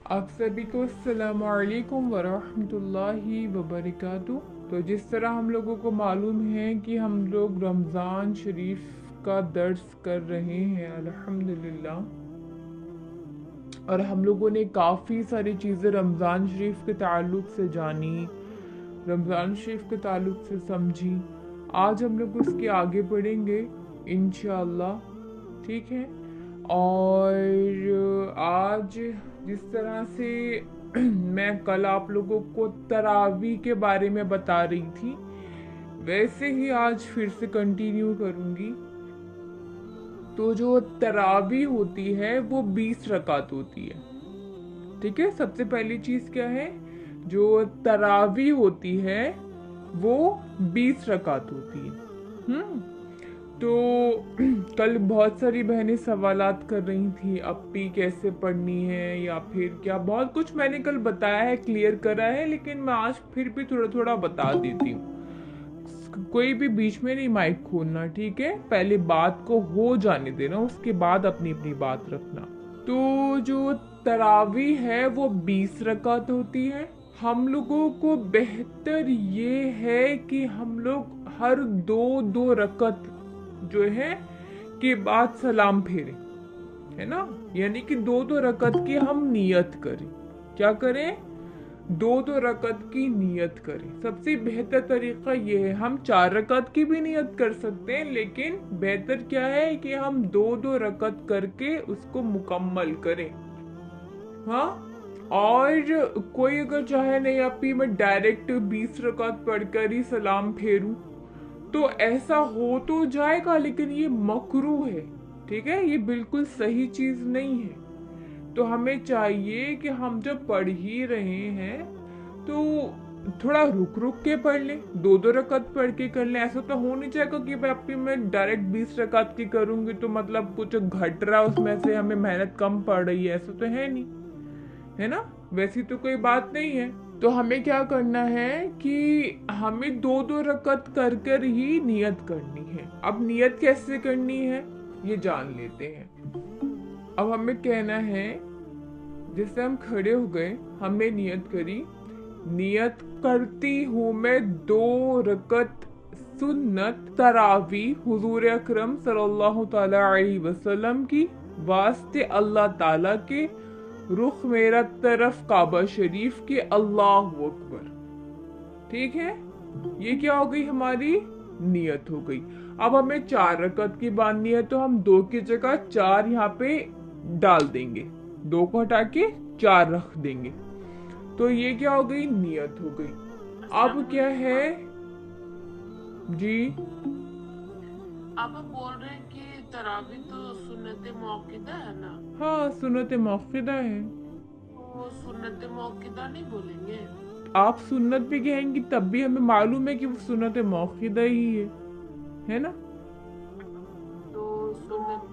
आप सभी को अस्सलामु अलैकुम वरहमतुल्लाहि वबरकातुह। तो जिस तरह हम लोगों को मालूम है कि हम लोग रमज़ान शरीफ का दर्स कर रहे हैं अल्हम्दुलिल्लाह, और हम लोगों ने काफ़ी सारी चीज़ें रमज़ान शरीफ के ताल्लुक़ से जानी, रमज़ान शरीफ के ताल्लुक़ से समझी। आज हम लोग उसके आगे बढ़ेंगे इंशाअल्लाह, ठीक है। और आज जिस तरह से मैं कल आप लोगों को तरावी के बारे में बता रही थी, वैसे ही आज फिर से कंटिन्यू करूँगी। तो जो तरावी होती है वो 20 रकात होती है, ठीक है। सबसे पहली चीज़ क्या है, जो तरावी होती है वो 20 रकात होती है। तो कल बहुत सारी बहनें सवालात कर रही थी अपी कैसे पढ़नी है या फिर क्या, बहुत कुछ मैंने कल बताया है, क्लियर करा है, लेकिन मैं आज फिर भी थोड़ा थोड़ा बता देती हूँ। कोई भी बीच में नहीं माइक खोलना, ठीक है। पहले बात को हो जाने देना, उसके बाद अपनी अपनी बात रखना। तो जो तरावी है वो 20 रकात होती है। हम लोगों को बेहतर ये है कि हम लोग हर दो दो रकत जो है के बाद सलाम फेरें, है ना। यानी कि दो दो रकत की हम नियत करें। क्या करें? दो दो रकत की नियत करें। सबसे बेहतर तरीका ये है, हम 4 रकत की भी नियत कर सकते हैं, लेकिन बेहतर क्या है कि हम दो दो रकत करके उसको मुकम्मल करें। हाँ, और कोई अगर चाहे नहीं अपनी मैं डायरेक्ट 20 रकात पढ़कर ही सलाम फेरूं, तो ऐसा हो तो जाएगा, लेकिन ये मकरूह है, ठीक है। ये बिल्कुल सही चीज नहीं है। तो हमें चाहिए कि हम जब पढ़ ही रहे हैं तो थोड़ा रुक रुक के पढ़ लें, दो दो रकात पढ़ के कर लें। ऐसा तो हो नहीं जाएगा कि भाई अपनी मैं डायरेक्ट 20 रकात की करूंगी तो मतलब कुछ घट रहा उसमें से, हमें मेहनत कम पड़ रही है, ऐसा तो है नहीं, है ना। वैसी तो कोई बात नहीं है। तो हमें क्या करना है कि हमें दो दो रकत कर कर ही नियत करनी है। अब नियत कैसे करनी है ये जान लेते हैं। अब हमें कहना है, जैसे हम खड़े हो गए, हमने नियत करी, नियत करती हूँ मैं 2 रकत सुन्नत तरावी हुजूर अकरम सल्लल्लाहु ताला अलैहि वसल्लम की, वास्ते अल्लाह ताला के, रुख मेरा तरफ काबा शरीफ के, अल्लाह अकबर। ठीक है, ये क्या हो गई, हमारी नियत हो गई। अब हमें 4 रकत की बांधनी है, तो हम 2 की जगह 4 यहाँ पे डाल देंगे, 2 को हटा के 4 रख देंगे। तो ये क्या हो गई, नियत हो गई। अब क्या है जी, आप बोल रहे हैं कि तरावी तो सुन्नत मौकिदा है ना, हाँ सुन्नत मौक़िदा है। तो सुन्नत मौकिदा नहीं बोलेंगे? आप सुन्नत भी कहेंगी तब भी हमें मालूम है कि वो सुन्नत मौक़िदा ही है ना। तो सुन्नत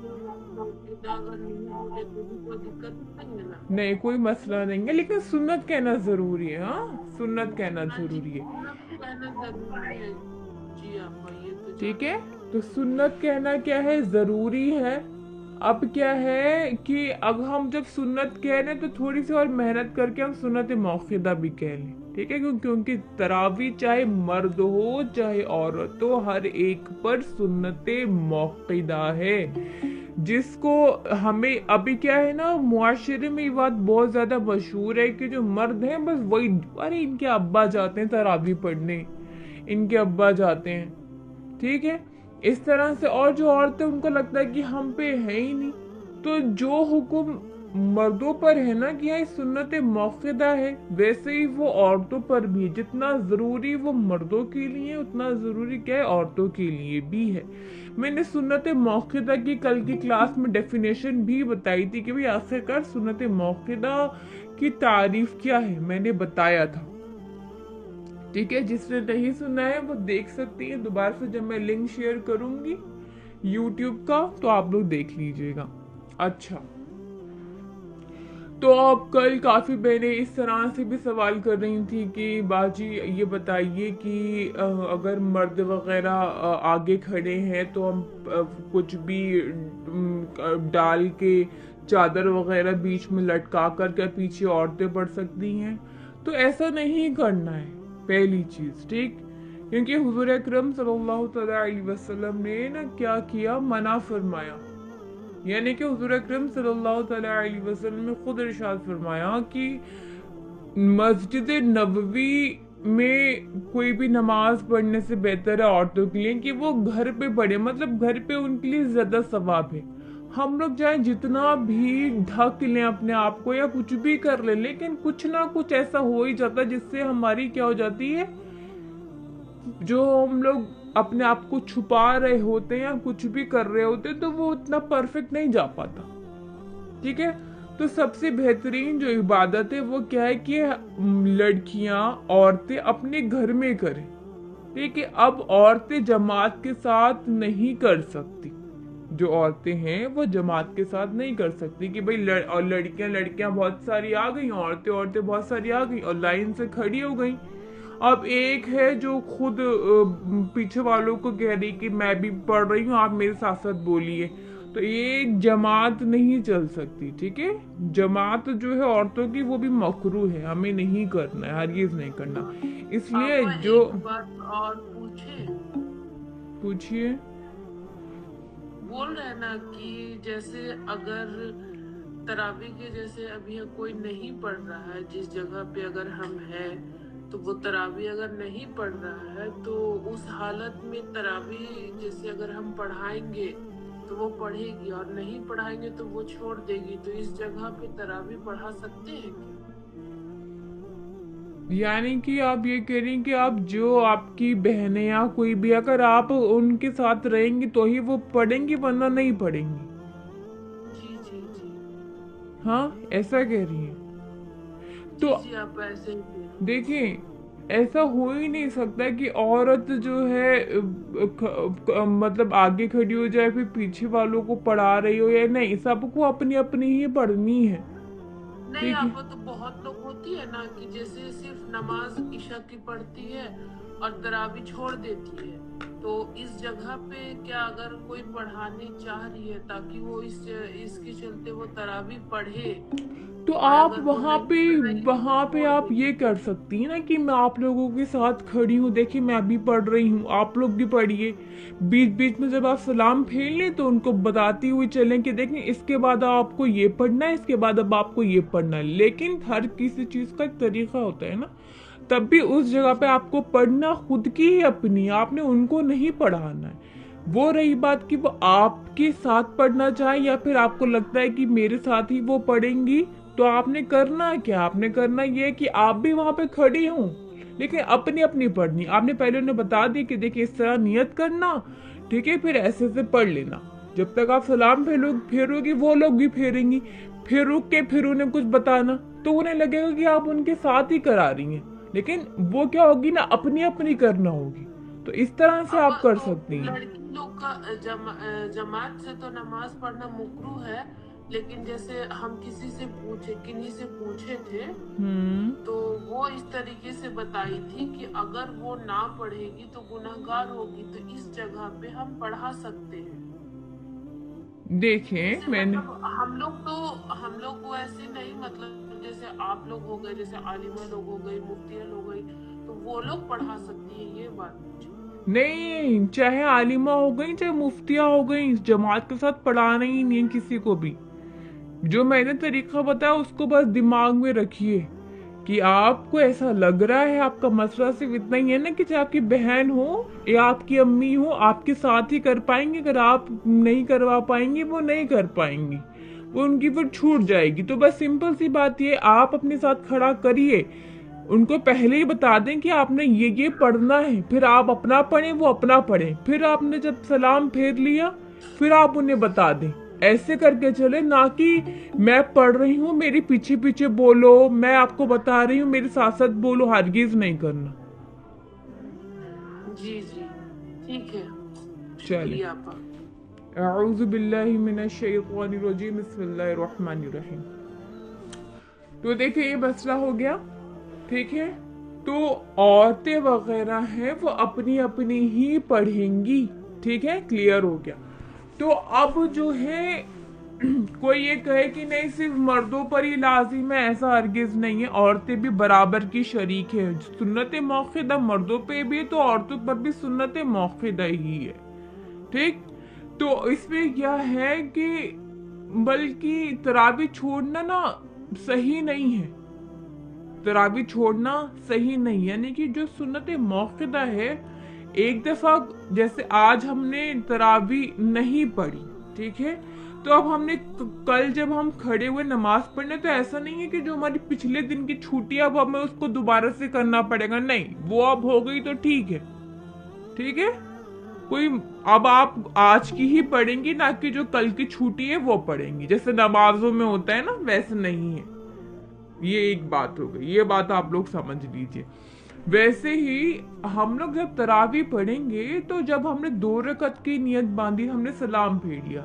मौकिदा अगर नहीं बोले तो भी कोई दिक्कत नहीं है ना? नहीं, कोई मसला नहीं है, लेकिन सुन्नत कहना जरूरी है। हाँ, सुन्नत कहना हाँ जी, जरूरी है, सुन्नत कहना जरूरी है। जी आपा, ये तो ठीक है। जानते हैं। तो सुन्नत कहना क्या है, जरूरी है। अब क्या है कि अब हम जब सुन्नत कह रहे हैं तो थोड़ी सी और मेहनत करके हम सुन्नत मौक़िदा भी कह लें, ठीक है। क्योंकि तरावी चाहे मर्द हो चाहे औरत हो, हर एक पर सुन्नत मौक़िदा है, जिसको हमें अभी क्या है ना, मुआशरे में ये बात बहुत ज्यादा मशहूर है कि जो मर्द हैं बस वही, अरे इनके अब्बा जाते हैं तरावी पढ़ने, इनके अब्बा जाते हैं, ठीक है, इस तरह से। और जो औरतें, उनको लगता है कि हम पे है ही नहीं। तो जो हुक्म मर्दों पर है ना कि यहाँ सुन्नत मौक़िदा है, वैसे ही वो औरतों पर भी, जितना जरूरी वो मर्दों के लिए उतना जरूरी क्या है, औरतों के लिए भी है। मैंने सुन्नत मौक़िदा की कल की क्लास में डेफिनेशन भी बताई थी कि भाई आखिरकार सुन्नत मौक़िदा की तारीफ क्या है, मैंने बताया था, ठीक है। जिसने नहीं सुना है वो देख सकती है दोबारा से, जब मैं लिंक शेयर करूंगी यूट्यूब का तो आप लोग देख लीजिएगा। अच्छा, तो अब कल काफी बहनें इस तरह से भी सवाल कर रही थी कि बाजी ये बताइए कि अगर मर्द वगैरह आगे खड़े हैं तो हम कुछ भी डाल के چادر وغیرہ بیچ میں لٹکا کر کے پیچھے عورتیں پڑھ سکتی ہیں، تو ایسا نہیں کرنا ہے پہلی چیز، ٹھیک؟ کیونکہ حضور اکرم صلی اللہ تعالیٰ علیہ وسلم نے نا کیا کیا، منع فرمایا، یعنی کہ حضور اکرم صلی اللہ تعالیٰ علیہ وسلم نے خود ارشاد فرمایا کہ مسجد نبوی میں کوئی بھی نماز پڑھنے سے بہتر ہے عورتوں کے لیے کہ وہ گھر پہ پڑھے، مطلب گھر پہ ان کے لیے زیادہ ثواب ہے۔ ہم لوگ چاہے جتنا بھی ڈھک لیں اپنے آپ کو یا کچھ بھی کر لیں، لیکن کچھ نہ کچھ ایسا ہو ہی جاتا ہے جس سے ہماری کیا ہو جاتی ہے، جو ہم لوگ اپنے آپ کو چھپا رہے ہوتے ہیں یا کچھ بھی کر رہے ہوتے ہیں تو وہ اتنا پرفیکٹ نہیں جا پاتا، ٹھیک ہے؟ تو سب سے بہترین جو عبادت ہے وہ کیا ہے کہ لڑکیاں، عورتیں اپنے گھر میں کریں، ٹھیک ہے؟ اب عورتیں جماعت کے ساتھ نہیں کر سکتی، جو عورتیں ہیں وہ جماعت کے ساتھ نہیں کر سکتی کہ بھئی اور لڑکیاں بہت ساری آ گئیں، عورتیں بہت ساری آ گئیں اور لائن سے کھڑی ہو گئیں۔ اب ایک ہے جو خود پیچھے والوں کو کہہ رہی کہ میں بھی پڑھ رہی ہوں، آپ میرے ساتھ ساتھ بولیے، تو یہ جماعت نہیں چل سکتی، ٹھیک ہے؟ جماعت جو ہے عورتوں کی وہ بھی مکروہ ہے، ہمیں نہیں کرنا ہے، ہرگز نہیں کرنا۔ اس لیے آپا جو ایک بات اور پوچھئے، بول رہے نا کہ جیسے اگر تراویح کے جیسے ابھی کوئی نہیں پڑھ رہا ہے، جس جگہ پہ اگر ہم ہیں تو وہ تراویح اگر نہیں پڑھ رہا ہے تو اس حالت میں تراویح جیسے اگر ہم پڑھائیں گے تو وہ پڑھے گی، اور نہیں پڑھائیں گے تو وہ چھوڑ دے گی، تو اس جگہ پہ تراویح پڑھا سکتے ہیں کیا؟ یعنی کہ آپ یہ کہہ رہی ہیں کہ آپ جو آپ کی بہنیں یا کوئی بھی اگر آپ ان کے ساتھ رہیں گی تو ہی وہ پڑھیں گی ورنہ نہیں پڑھیں گی؟ جی جی جی ہاں ایسا کہہ رہی ہیں؟ جی تو جی آپ ایسے ہی کہہ رہے دیکھیں ایسا ہو ہی نہیں سکتا کہ عورت جو ہے مطلب آگے کھڑی ہو جائے پھر پیچھے والوں کو پڑھا رہی ہو، یا نہیں، سب کو اپنی اپنی ہی پڑھنی ہے، نہیں ٹھیک ہے؟ آپ تو بہت لوگ ہوتی ہے نا کہ جیسے صرف نماز عشاء کی پڑھتی ہے اور تراویح چھوڑ دیتی ہے، تو اس جگہ پہ کیا اگر کوئی پڑھانے چاہ رہی ہے تاکہ وہ اس کے چلتے وہ تراویح پڑھے، تو اور آپ اگر وہ وہاں نہیں پہ پڑھ رہی ہے تو چھوڑ آپ دے یہ گی؟ کر سکتی ہیں نا کہ میں آپ لوگوں کے ساتھ کھڑی ہوں، دیکھیں میں بھی پڑھ رہی ہوں، آپ لوگ بھی پڑھیے، بیچ بیچ میں جب آپ سلام پھیر لیں تو ان کو بتاتی ہوئی چلیں کہ دیکھیں اس کے بعد آپ کو یہ پڑھنا ہے، اس کے بعد اب آپ کو یہ پڑھنا ہے، لیکن ہر کسی چیز کا ایک طریقہ ہوتا ہے نا، تب بھی اس جگہ پہ آپ کو پڑھنا خود کی ہی اپنی، آپ نے ان کو نہیں پڑھانا ہے۔ وہ رہی بات کہ وہ آپ کے ساتھ پڑھنا چاہیں یا پھر آپ کو لگتا ہے کہ میرے ساتھ ہی وہ پڑھیں گی، تو آپ نے کرنا کیا، آپ نے کرنا یہ کہ آپ بھی وہاں پہ کھڑی ہوں لیکن اپنی اپنی پڑھنی، آپ نے پہلے انہیں بتا دی کہ دیکھیں اس طرح نیت کرنا، ٹھیک ہے، پھر ایسے سے پڑھ لینا، جب تک آپ سلام پھیرو گی وہ لوگ بھی پھیریں گی، پھر رک کے پھر انہیں کچھ بتانا تو انہیں لگے گا کہ آپ ان کے ساتھ ہی کرا رہی ہیں، لیکن وہ کیا ہوگی نا، اپنی اپنی کرنا ہوگی، تو اس طرح سے اب آپ کر تو سکتی ہیں۔ لڑکی لوگ کا جماعت سے تو نماز پڑھنا مکروہ ہے، لیکن جیسے ہم کنہیں سے پوچھے تھے تو وہ اس طریقے سے بتائی تھی کہ اگر وہ نہ پڑھے گی تو گناہگار ہوگی، تو اس جگہ پہ ہم پڑھا سکتے ہیں۔ دیکھیں جیسے میں نے مطلب ہم لوگ کو ایسے نہیں، مطلب جیسے آپ لوگ ہو گئے، جیسے عالمہ لوگ ہو گئی، مفتیہ لوگ ہو گئی، تو وہ لوگ پڑھا سکتی ہیں، یہ بات پوچھی۔ نہیں، چاہے عالمہ ہو گئی چاہے مفتیہ ہو گئی، جماعت کے ساتھ پڑھانا ہی نہیں کسی کو بھی۔ جو میں نے طریقہ بتایا اس کو بس دماغ میں رکھیے کہ آپ کو ایسا لگ رہا ہے، آپ کا مسئلہ صرف اتنا ہی ہے نا کہ چاہے آپ کی بہن ہو یا آپ کی امی ہو، آپ کے ساتھ ہی کر پائیں گے، اگر آپ نہیں کروا پائیں گی وہ نہیں کر پائیں گی، وہ ان کی پھر چھوٹ جائے گی، تو بس سمپل سی بات یہ، آپ اپنے ساتھ کھڑا کریے، ان کو پہلے ہی بتا دیں کہ آپ نے یہ پڑھنا ہے، پھر آپ اپنا پڑھیں وہ اپنا پڑھیں، پھر آپ نے جب سلام پھیر لیا پھر آپ انہیں بتا دیں، ایسے کر کے چلے، نہ کہ میں پڑھ رہی ہوں میری پیچھے پیچھے بولو، میں آپ کو بتا رہی ہوں میرے ساتھ ساتھ بولو، ہرگز نہیں کرنا۔ جی جی ٹھیک ہے، چلے، شکریہ آپا۔ اعوذ باللہ من الشیطان الرجیم، بسم اللہ الرحمن الرحیم۔ تو دیکھیں یہ مسئلہ ہو گیا، ٹھیک ہے؟ تو عورتیں وغیرہ ہیں وہ اپنی اپنی ہی پڑھیں گی، ٹھیک ہے، کلیئر ہو گیا۔ تو اب جو ہے कोई ये कहे कि नहीं सिर्फ मर्दों पर ही लाजिम है, ऐसा हरगिज नहीं है, औरतें भी बराबर की शरीक है। सुन्नत मौक़िदा मर्दों पे भी तो औरतों पर भी सुन्नत मौक़िदा ही है, ठीक। तो इसमें क्या है कि बल्कि तरावी छोड़ना ना सही नहीं है, तरावी छोड़ना सही नहीं, यानी कि जो सुन्नत मौक़िदा है, एक दफा जैसे आज हमने तरावी नहीं पढ़ी, ठीक है, तो अब हमने कल जब हम खड़े हुए नमाज पढ़ने, तो ऐसा नहीं है कि जो हमारी पिछले दिन की छुट्टी अब हमें उसको दोबारा से करना पड़ेगा, नहीं, वो अब हो गई तो ठीक है, ठीक है। कोई अब आप आज की ही पढ़ेंगी, ना कि जो कल की छुट्टी है वो पढ़ेंगी, जैसे नमाजों में होता है ना, वैसे नहीं है। ये एक बात हो गई, ये बात आप लोग समझ लीजिए। वैसे ही हम लोग जब तरावी पढ़ेंगे, तो जब हमने 2 रकत की नियत बांधी, हमने सलाम फेर लिया,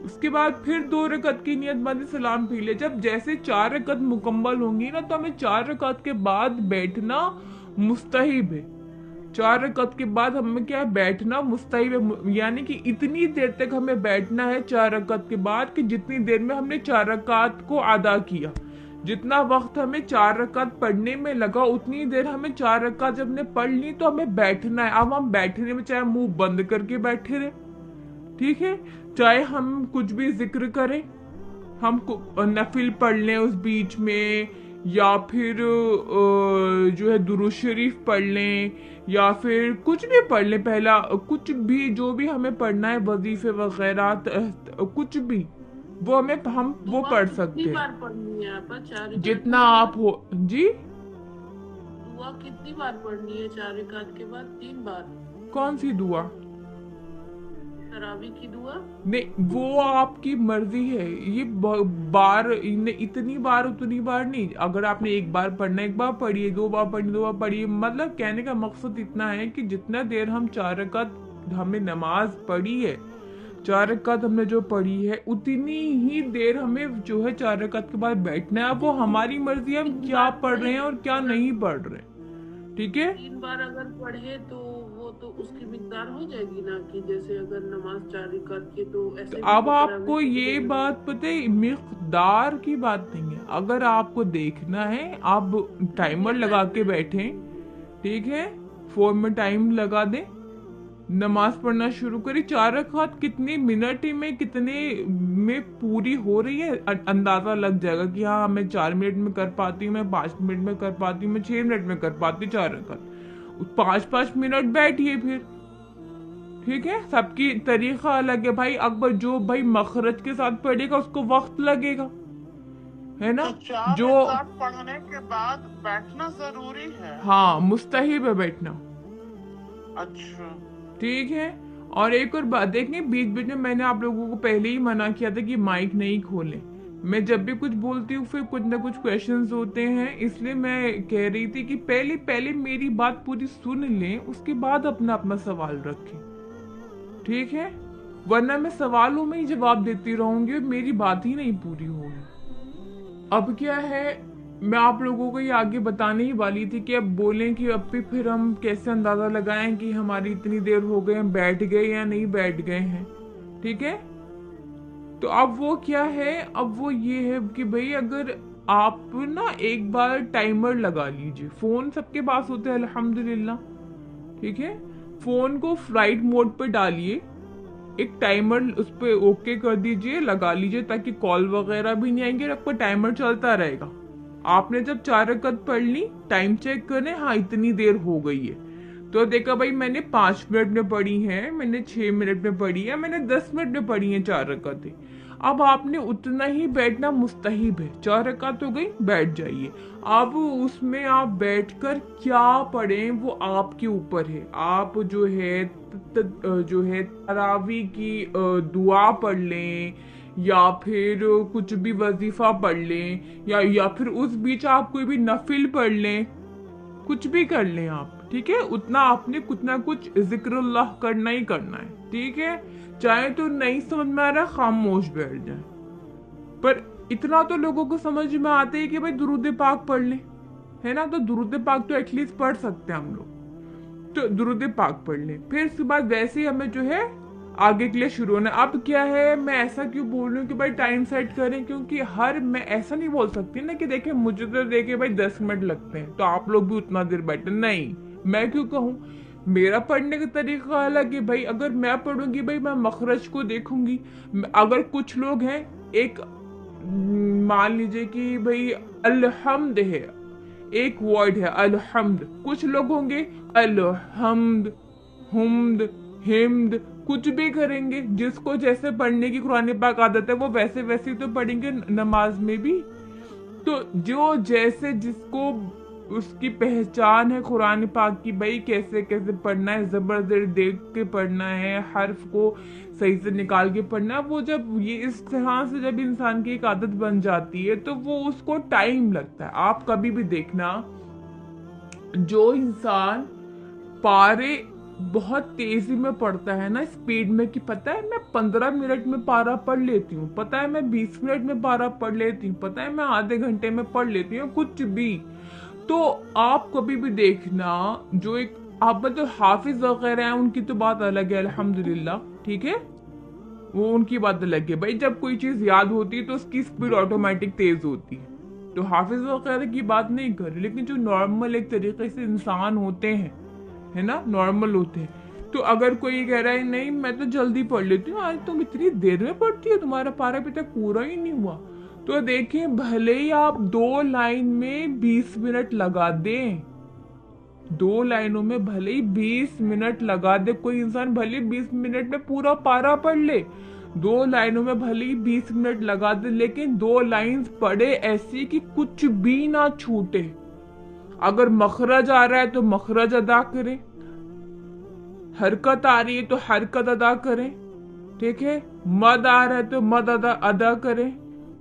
उसके बाद फिर 2 रकत की नियत बांधी, सलाम फेर लिया, जब जैसे 4 रकत मुकम्मल होंगी ना, तो हमें 4 रकत के बाद बैठना मुस्तहिब है। 4 रकत के बाद हमें क्या है, बैठना मुस्तहिब है, यानी कि इतनी देर तक हमें बैठना है 4 रकत के बाद कि जितनी देर में हमने 4 रकात को अदा किया। जितना वक्त हमें 4 रकात पढ़ने में लगा, उतनी देर हमें 4 रकात जब ने पढ़ ली तो हमें बैठना है। अब हम बैठने में चाहे मुंह बंद करके बैठे रहे, ठीक है, चाहे हम कुछ भी जिक्र करें, हम नफिल पढ़ लें उस बीच में, या फिर जो है दुरूद शरीफ पढ़ लें, या फिर कुछ भी पढ़ लें, पहला कुछ भी जो भी हमें पढ़ना है, वजीफे वगैरह कुछ भी, वो हमें हम वो पढ़ सकते कितनी हैं, बार पढ़नी है आप? 4 रकात जितना के आप बाद? हो जी। दुआ कितनी बार पढ़नी है 4 रकात के बाद? 3 बार? कौन सी दुआ? तरावी की दुआ? नहीं, वो आपकी मर्जी है, ये बार इतनी बार उतनी बार नहीं। अगर आपने एक बार पढ़ना, एक बार पढ़िए, 2 बार पढ़नी, 2 बार पढ़िए। मतलब कहने का मकसद इतना है कि जितना देर हम 4 रकात हमने नमाज पढ़ी है, 4 रकात हमने जो पढ़ी है, उतनी ही देर हमें जो है 4 रकात के बाद बैठना है। वो हमारी मर्जी है, हम क्या पढ़ रहे हैं और क्या नहीं पढ़ रहे, ठीक है। 3 बार अगर पढ़े तो वो तो उसकी मिकदार हो जाएगी ना, कि जैसे अगर नमाज 4 रकात की तो ऐसे भी अब तो आपको तरावी की ये दुआ बात पता है, मिकदार की बात नहीं है। अगर आपको देखना है, आप टाइमर लगा के बैठे, ठीक है, फोन में टाइम लगा दे, नमाज पढ़ना शुरू करी, 4 रकात कितने मिनट में, कितने में पूरी हो रही है, अंदाजा लग जाएगा कि हाँ मैं 4 मिनट में कर पाती हूँ, मैं 5 मिनट में कर पाती हूँ, मैं 6 मिनट में कर पाती हूँ 4 रकात। 5-5 मिनट बैठिए फिर, ठीक है। सबकी तरीका अलग है भाई। अकबर जो भाई मखरज के साथ पढ़ेगा उसको वक्त लगेगा, है ना। तो 4 जो रकात पढ़ने के बाद बैठना जरूरी है? हाँ, मुस्तहिब है बैठना, अच्छा, ठीक है। और एक और बात देखें, बीच बीच में मैंने आप लोगों को पहले ही मना किया था कि माइक नहीं खोलें। मैं जब भी कुछ बोलती हूँ फिर कुछ ना कुछ क्वेश्चंस होते हैं, इसलिए मैं कह रही थी कि पहले पहले मेरी बात पूरी सुन लें, उसके बाद अपना अपना सवाल रखें, ठीक है। वरना मैं सवालों में ही जवाब देती रहूंगी और मेरी बात ही नहीं पूरी होगी। अब क्या है, मैं आप लोगों को ये आगे बताने ही वाली थी कि अब बोलें कि अब भी फिर हम कैसे अंदाजा लगाएं कि हमारी इतनी देर हो गए, हम बैठ गए या नहीं बैठ गए हैं, ठीक है। तो अब वो क्या है, अब वो ये है कि भाई अगर आप ना एक बार टाइमर लगा लीजिए, फोन सबके पास होते हैं अल्हम्दुलिल्लाह, ठीक है। फोन को फ्लाइट मोड पे डालिए, एक टाइमर उस पे ओके कर दीजिए, लगा लीजिए, ताकि कॉल वगैरह भी नहीं आएंगे, आपका टाइमर चलता रहेगा। आपने जब 4 रकात पढ़ ली, टाइम चेक करें, हाँ इतनी देर हो गई है, तो देखा भाई मैंने 5 मिनट में पढ़ी है, मैंने 6 मिनट में पढ़ी है, मैंने 10 मिनट में पढ़ी है 4 रकातें। अब आपने उतना ही बैठना मुस्तहिब है, 4 रकात हो गई, बैठ जाइए। अब उसमें आप बैठकर क्या पढ़ें वो आपके ऊपर है। आप जो है तरावी की दुआ पढ़ लें, या फिर कुछ भी वजीफा पढ़ लें, या फिर उस बीच आप कोई भी नफिल पढ़ लें, कुछ भी कर लें आप, ठीक है। उतना आपने कुछ ना कुछ जिक्रुल्लाह करना ही करना है, ठीक है। चाहे तो नहीं समझ में आ रहा, खामोश बैठ जाए, पर इतना तो लोगों को समझ में आता है कि भाई दुरूद पाक पढ़ लें, है ना। तो दुरूद पाक तो एटलीस्ट पढ़ सकते हैं हम लोग, तो दुरूद पाक पढ़ लें। फिर उसके बाद वैसे ही हमें जो है آگے کے لیے شروع ہونا. اب کیا ہے, میں ایسا کیوں بول رہی ہوں کہ بھائی ٹائم سیٹ کریں, کیونکہ میں ایسا نہیں بول سکتی نا کہ دیکھیں مجھے تو دیکھیں بھائی 10 منٹ لگتے ہیں تو آپ لوگ بھی اتنا دیر بیٹھے. نہیں, میں کیوں کہوں, میرا پڑھنے کا طریقہ الگ ہے بھائی. اگر میں پڑھوں گی بھائی میں مخرج کو دیکھوں گی. اگر کچھ لوگ ہیں, ایک مان لیجئے کہ بھائی الحمد ہے, ایک ورڈ ہے الحمد, کچھ لوگ ہوں گے الحمد حمد حمد کچھ بھی کریں گے. جس کو جیسے پڑھنے کی قرآن پاک عادت ہے وہ ویسے ویسے تو پڑھیں گے نماز میں بھی. تو جو جیسے جس کو اس کی پہچان ہے قرآن پاک کی, بھائی کیسے کیسے پڑھنا ہے, زبر زیر دیکھ کے پڑھنا ہے, حرف کو صحیح سے نکال کے پڑھنا ہے, وہ جب یہ اس طرح سے جب انسان کی ایک عادت بن جاتی ہے تو وہ اس کو ٹائم لگتا ہے. آپ کبھی بھی دیکھنا, جو انسان پارے بہت تیزی میں پڑھتا ہے نا, اسپیڈ میں, کہ پتہ ہے میں 15 منٹ میں پارا پڑھ لیتی ہوں, پتہ ہے میں 20 منٹ میں پارا پڑھ لیتی ہوں, پتہ ہے میں آدھے گھنٹے میں پڑھ لیتی ہوں, کچھ بھی. تو آپ کبھی بھی دیکھنا, جو ایک آپ مطلب حافظ وغیرہ ہیں ان کی تو بات الگ ہے الحمدللہ, ٹھیک ہے, وہ ان کی بات الگ ہے بھائی. جب کوئی چیز یاد ہوتی ہے تو اس کی اسپیڈ آٹومیٹک تیز ہوتی ہے, تو حافظ وغیرہ کی بات نہیں کر رہی. لیکن جو نارمل ایک طریقے سے انسان ہوتے ہیں, ہے نا, نارمل ہوتے ہیں, تو اگر کوئی کہہ رہا ہے نہیں میں تو جلدی پڑھ لیتی ہوں, آج تم اتنی دیر میں پڑھتی ہو, تمہارا پارا ابھی تک پورا ہی نہیں ہوا, تو دیکھیں بھلے ہی آپ 2 لائن میں 20 منٹ لگا دیں, 2 لائنوں میں بھلے ہی 20 منٹ لگا دے, کوئی انسان بھلے 20 منٹ میں پورا پارا پڑھ لے, 2 لائنوں میں بھلے ہی 20 منٹ لگا دے, لیکن 2 لائنز پڑھے ایسی کہ کچھ بھی نہ چھوٹے. اگر مخرج آ رہا ہے تو مخرج ادا کریں, حرکت آ رہی ہے تو حرکت ادا کریں, ٹھیک ہے, مد آ رہا ہے تو مد ادا کریں,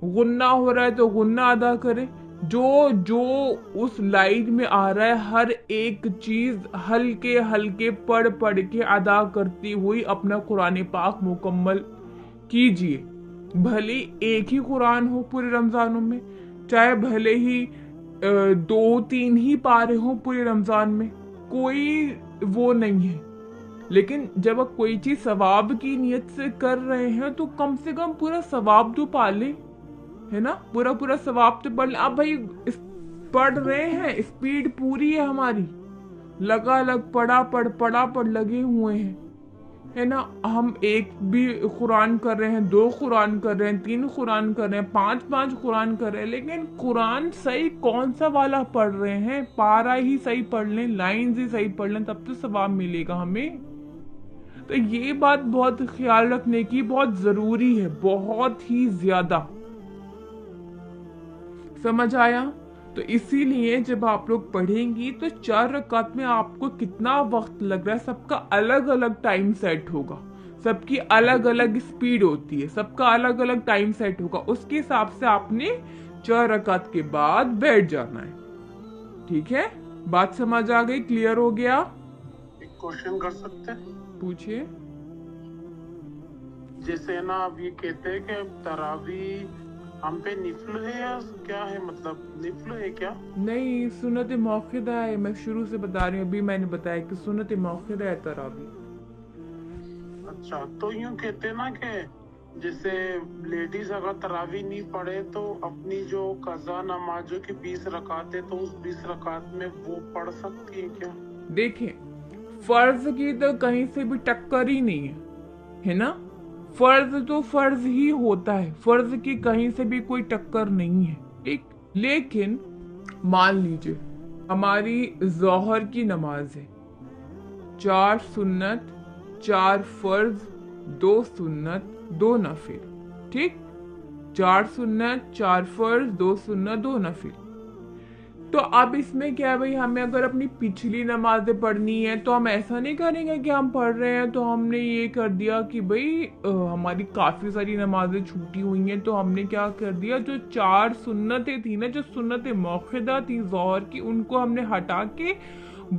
غنہ ہو رہا ہے تو غنہ ادا کریں. جو اس لائن میں آ رہا ہے ہر ایک چیز ہلکے ہلکے پڑھ کے ادا کرتی ہوئی اپنا قرآن پاک مکمل کیجئے. بھلے ایک ہی قرآن ہو پورے رمضانوں میں, چاہے بھلے ہی 2-3 ہی پارے ہوں پورے رمضان میں, کوئی وہ نہیں ہے. لیکن جب آپ کوئی چیز ثواب کی نیت سے کر رہے ہیں تو کم سے کم پورا ثواب تو پالیں, ہے نا, پورا ثواب تو پڑھ لیں. اب بھائی پڑھ رہے ہیں, اسپیڈ پوری ہے ہماری, لگا لگ پڑا پڑھ لگے ہوئے ہیں, ہے نا. ہم ایک بھی قرآن کر رہے ہیں, 2 قرآن کر رہے ہیں, 3 قرآن کر رہے ہیں, 5 قرآن کر رہے ہیں, لیکن قرآن صحیح کون سا والا پڑھ رہے ہیں, پارا ہی صحیح پڑھ لیں, لائنز ہی صحیح پڑھ لیں, تب تو ثواب ملے گا ہمیں. تو یہ بات بہت خیال رکھنے کی بہت ضروری ہے, بہت ہی زیادہ. سمجھ آیا؟ تو اسی لیے جب آپ لوگ پڑھیں گی تو 4 رکعت میں آپ کو کتنا وقت لگ رہا ہے, سب کا الگ الگ ٹائم سیٹ ہوگا, سب کی الگ الگ اسپیڈ ہوتی ہے, سب کا الگ الگ ٹائم سیٹ ہوگا, اس کے حساب سے آپ نے 4 رکعت کے بعد بیٹھ جانا ہے. ٹھیک ہے, بات سمجھ آ گئی, کلیئر ہو گیا؟ ایک کوشچن کر سکتے ہیں؟ پوچھئے. جیسے نا آپ یہ کہتے ہیں کہ تراویح ہم پہ نفل ہے یا کیا ہے, مطلب نفل ہے کیا؟ نہیں, سنت موقدہ ہے, میں شروع سے بتا رہی ہوں, ابھی میں نے بتایا کہ سنت موقدہ ہے تراویح. اچھا, تو یوں کہتے ہیں نا کہ جیسے لیڈیز اگر تراویح نہیں پڑھے تو اپنی جو قضا نماز جو کہ 20 رکعت ہے تو اس 20 رکعت میں وہ پڑھ سکتی ہے کیا؟ دیکھیں, فرض کی تو کہیں سے بھی ٹکر ہی نہیں ہے نا, فرض تو فرض ہی ہوتا ہے, فرض کی کہیں سے بھی کوئی ٹکر نہیں ہے, ٹھیک. لیکن مان لیجئے ہماری ظہر کی نماز ہے, 4 سنت 4 فرض 2 سنت 2 نفل, ٹھیک, 4 سنت 4 فرض 2 سنت 2 نفل. تو اب اس میں کیا ہے بھائی, ہمیں اگر اپنی پچھلی نمازیں پڑھنی ہے تو ہم ایسا نہیں کریں گے کہ ہم پڑھ رہے ہیں تو ہم نے یہ کر دیا کہ بھائی ہماری کافی ساری نمازیں چھوٹی ہوئی ہیں, تو ہم نے کیا کر دیا, جو 4 سنتیں تھیں نا, جو سنت موقدہ تھی ظہر کی, ان کو ہم نے ہٹا کے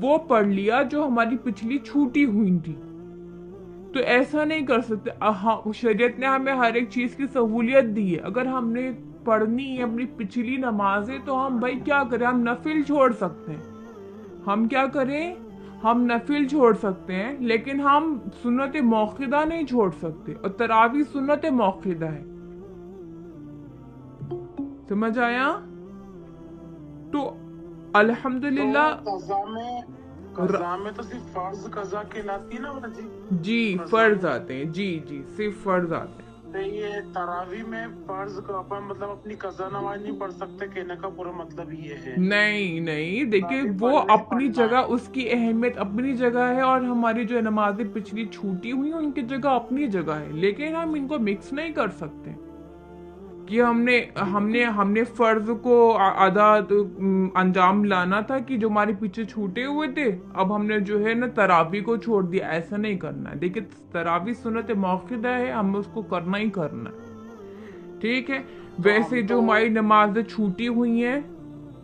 وہ پڑھ لیا جو ہماری پچھلی چھوٹی ہوئی تھی. تو ایسا نہیں کر سکتے. شریعت نے ہمیں ہر ایک چیز کی سہولیت دی ہے. اگر ہم نے پڑھنی ہے اپنی پچھلی نمازیں تو ہم بھائی کیا کریں, ہم نفل چھوڑ سکتے ہیں. ہم کیا کریں, हम नफिल छोड़ सकते हैं, लेकिन हम सुन्नत मौक़िदा नहीं छोड़ सकते, और तरावी सुन्नत मौक़िदा है। समझ आया? तो अल्हम्दुलिल्लाह। तो कज़ा में तो सिर्फ फर्ज कज़ा कहलाती है ना जी? जी फर्ज आते हैं, जी जी सिर्फ फर्ज आते हैं। तो ये तरावी में फर्ज का अपन मतलब अपनी कज़ा नमाज नहीं पढ़ सकते, कहने का पूरा मतलब ये है? नहीं नहीं, देखिए तरावी वो पढ़ना ही अपनी पढ़ना जगह, है। उसकी अहमियत अपनी जगह है, और हमारी जो नमाजें पिछली छूटी हुई हैं उनकी जगह अपनी जगह है, लेकिन हम इनको मिक्स नहीं कर सकते कि हमने हमने हमने फर्ज को अंजाम लाना था कि जो हमारे पीछे छूटे हुए थे, अब हमने जो है ना तरावी को छोड़ दिया। ऐसा नहीं करना है। देखिए तरावी सुन्नत मौक़िदा है, हमें उसको करना ही करना है, ठीक है। वैसे जो हमारी नमाजें छूटी हुई हैं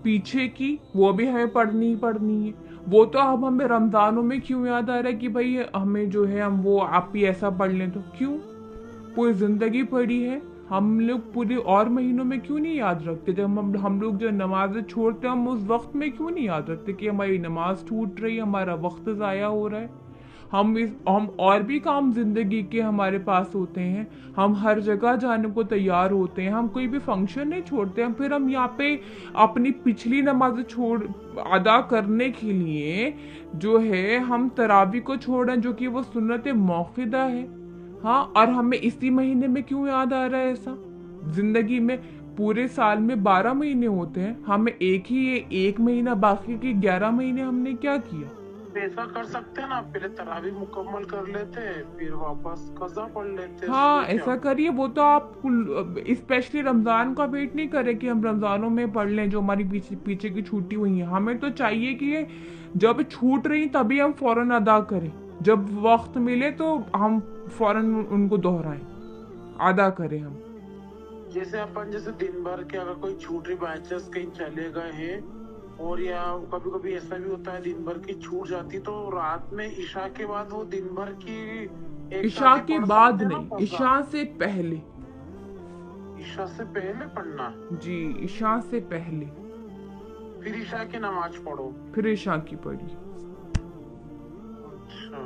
पीछे की, वो भी हमें पढ़नी ही पढ़नी है। वो तो अब हमें रमजानों में क्यों याद आ रहा है कि भाई हमें जो है हम वो आप ही ऐसा पढ़ लें, तो क्यों? पूरी जिंदगी पढ़ी है, हम लोग पूरे और महीनों में क्यों नहीं याद रखते? जब हम लोग जो नमाज छोड़ते हैं, हम उस वक्त में क्यों नहीं याद रखते कि हमारी नमाज छूट रही है, हमारा वक्त ज़ाया हो रहा है? हम और भी काम जिंदगी के हमारे पास होते हैं, हम हर जगह जाने को तैयार होते हैं, हम कोई भी फंक्शन नहीं छोड़ते हैं, फिर हम यहाँ पे अपनी पिछली नमाज छोड़ अदा करने के लिए जो है हम तरावी को छोड़ रहे हैं, जो कि वो सुन्नत मौक़िदा है। हाँ, और हमें इसी महीने में क्यों याद आ रहा है ऐसा? जिंदगी में पूरे साल में 12 महीने होते हैं, हमें एक महीना, बाकी के 11 महीने हमने क्या किया? ऐसा कर सकते हैं ना, पहले तरावी मुकम्मल कर लेते, फिर वापस कज़ा पढ़ लेते। हाँ ऐसा करिए। वो तो आप स्पेशली रमजान का वेट नहीं करें कि हम रमजानों में पढ़ लें जो हमारी पीछे की छूटी हुई है। हमें तो चाहिए कि जब छूट रही तभी हम फौरन अदा करें, जब वक्त मिले तो हम फौरन उनको दोहराएं, अदा करें हम। जैसे अपन जैसे दिन भर के अगर कोई छूट रही बाई चांस कहीं चले गए हैं, और या कभी कभी ऐसा भी होता है दिन भर की छूट जाती, तो रात में ईशा के बाद वो दिन भर की ईशा के बाद नहीं, ईशा से पहले। ईशा से पहले पढ़ना? जी ईशा से पहले, फिर ईशा की नमाज पढ़ो, फिर ईशा की पढ़ी। अच्छा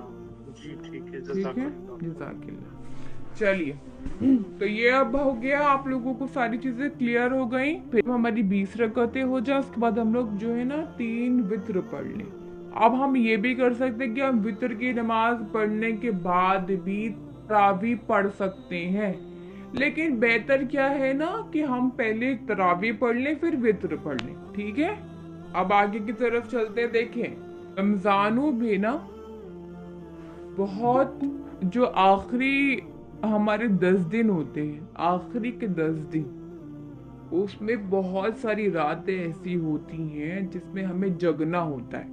जी ठीक है, ठीक है, जज़ाकिल्लाह। चलिए, तो ये अब हो गया, आप लोगों को सारी चीजें क्लियर हो गई। फिर हमारी 20 रकअतें हो जाए, उसके बाद हम लोग जो है ना 3 वित्र पढ़ लें। अब हम ये भी कर सकते हैं कि हम वित्र की नमाज पढ़ने के बाद भी तरावी पढ़ सकते हैं, लेकिन बेहतर क्या है ना कि हम पहले तरावी पढ़ लें फिर वित्र पढ़ लें, ठीक है। अब आगे की तरफ चलते हैं। देखें रमजानों में ना बहुत जो आखिरी हमारे 10 दिन होते हैं, आखिरी के 10 दिन, उसमें बहुत सारी रातें ऐसी होती हैं जिसमें हमें जगना होता है।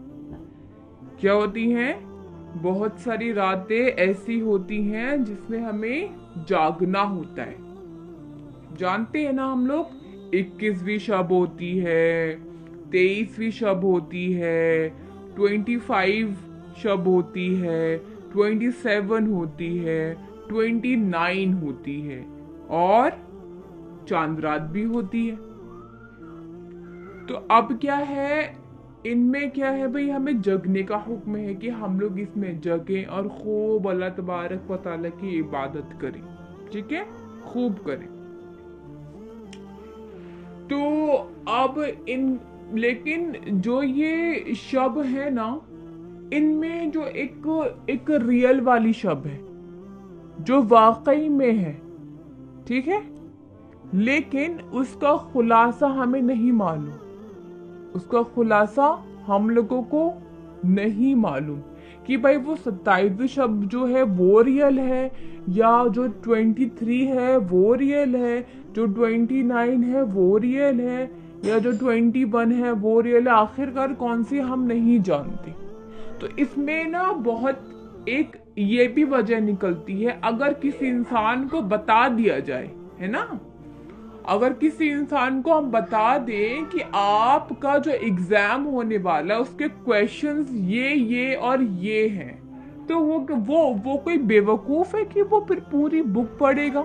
क्या होती हैं? बहुत सारी रातें ऐसी होती हैं जिसमें हमें जागना होता है। जानते हैं ना हम लोग, 21वीं शब होती है, 23वीं शब होती है, 25 शब होती है, 27 होती है, 29 होती है, और चांद रात भी होती है। तो अब क्या है, इनमें क्या है भाई, हमें जगने का हुक्म है कि हम लोग इसमें जगें और खूब अल्लाह तबारक व तआला की इबादत करें, ठीक है, खूब करें। तो अब लेकिन जो ये शब है ना, इनमें जो एक रियल वाली शब है जो वाकई में है, ठीक है, लेकिन उसका खुलासा हमें नहीं मालूम, उसका खुलासा हम लोगों को नहीं मालूम कि भाई वो 27वीं शब जो है वो रियल है, या जो 23 है वो रियल है, जो 29 है वो रियल है, या जो 21 है वो रियल है। आखिरकार कौन सी हम नहीं जानते। तो इसमें ना बहुत एक ये भी वजह निकलती है, अगर किसी इंसान को बता दिया जाए, है ना, अगर किसी इंसान को हम बता दें कि आपका जो एग्जाम होने वाला है उसके क्वेश्चंस ये और ये हैं, तो वो कोई बेवकूफ है कि वो फिर पूरी बुक पढ़ेगा?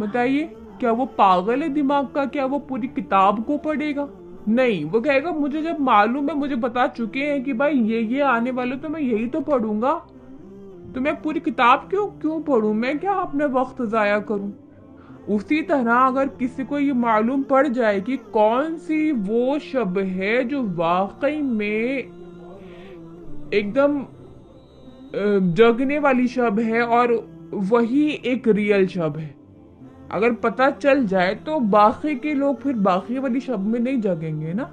बताइए, क्या वो पागल है दिमाग का? क्या वो पूरी किताब को पढ़ेगा? नहीं, वो कहेगा मुझे जब मालूम है, मुझे बता चुके हैं कि भाई ये आने वाले, तो मैं यही तो पढ़ूंगा, तो मैं पूरी किताब क्यों पढूं, मैं क्या अपना वक्त जाया करूं। उसी तरह अगर किसी को ये मालूम पड़ जाए कि कौन सी वो शब है जो वाकई में एकदम जगने वाली शब है और वही एक रियल शब है, अगर पता चल जाए तो बाकी के लोग फिर बाकी वाली शब में नहीं जगेंगे ना।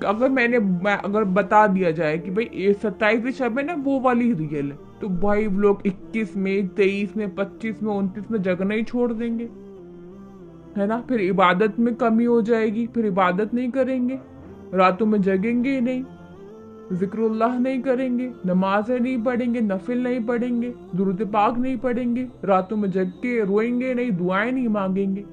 अगर बता दिया जाए कि भाई ये 27वीं शब है ना, वो वाली रियल है, तो भाई लोग 21 में, 23 में, 25 में, 29 में जगना ही छोड़ देंगे, है ना। फिर इबादत में कमी हो जाएगी, फिर इबादत नहीं करेंगे, रातों में जगेंगे ही नहीं, जिक्रुल्लाह नहीं करेंगे, नमाजें नहीं पढ़ेंगे, नफिल नहीं पढ़ेंगे, दुरूद पाक नहीं पढ़ेंगे, रातों में जग के रोएंगे नहीं, दुआएं नहीं मांगेंगे।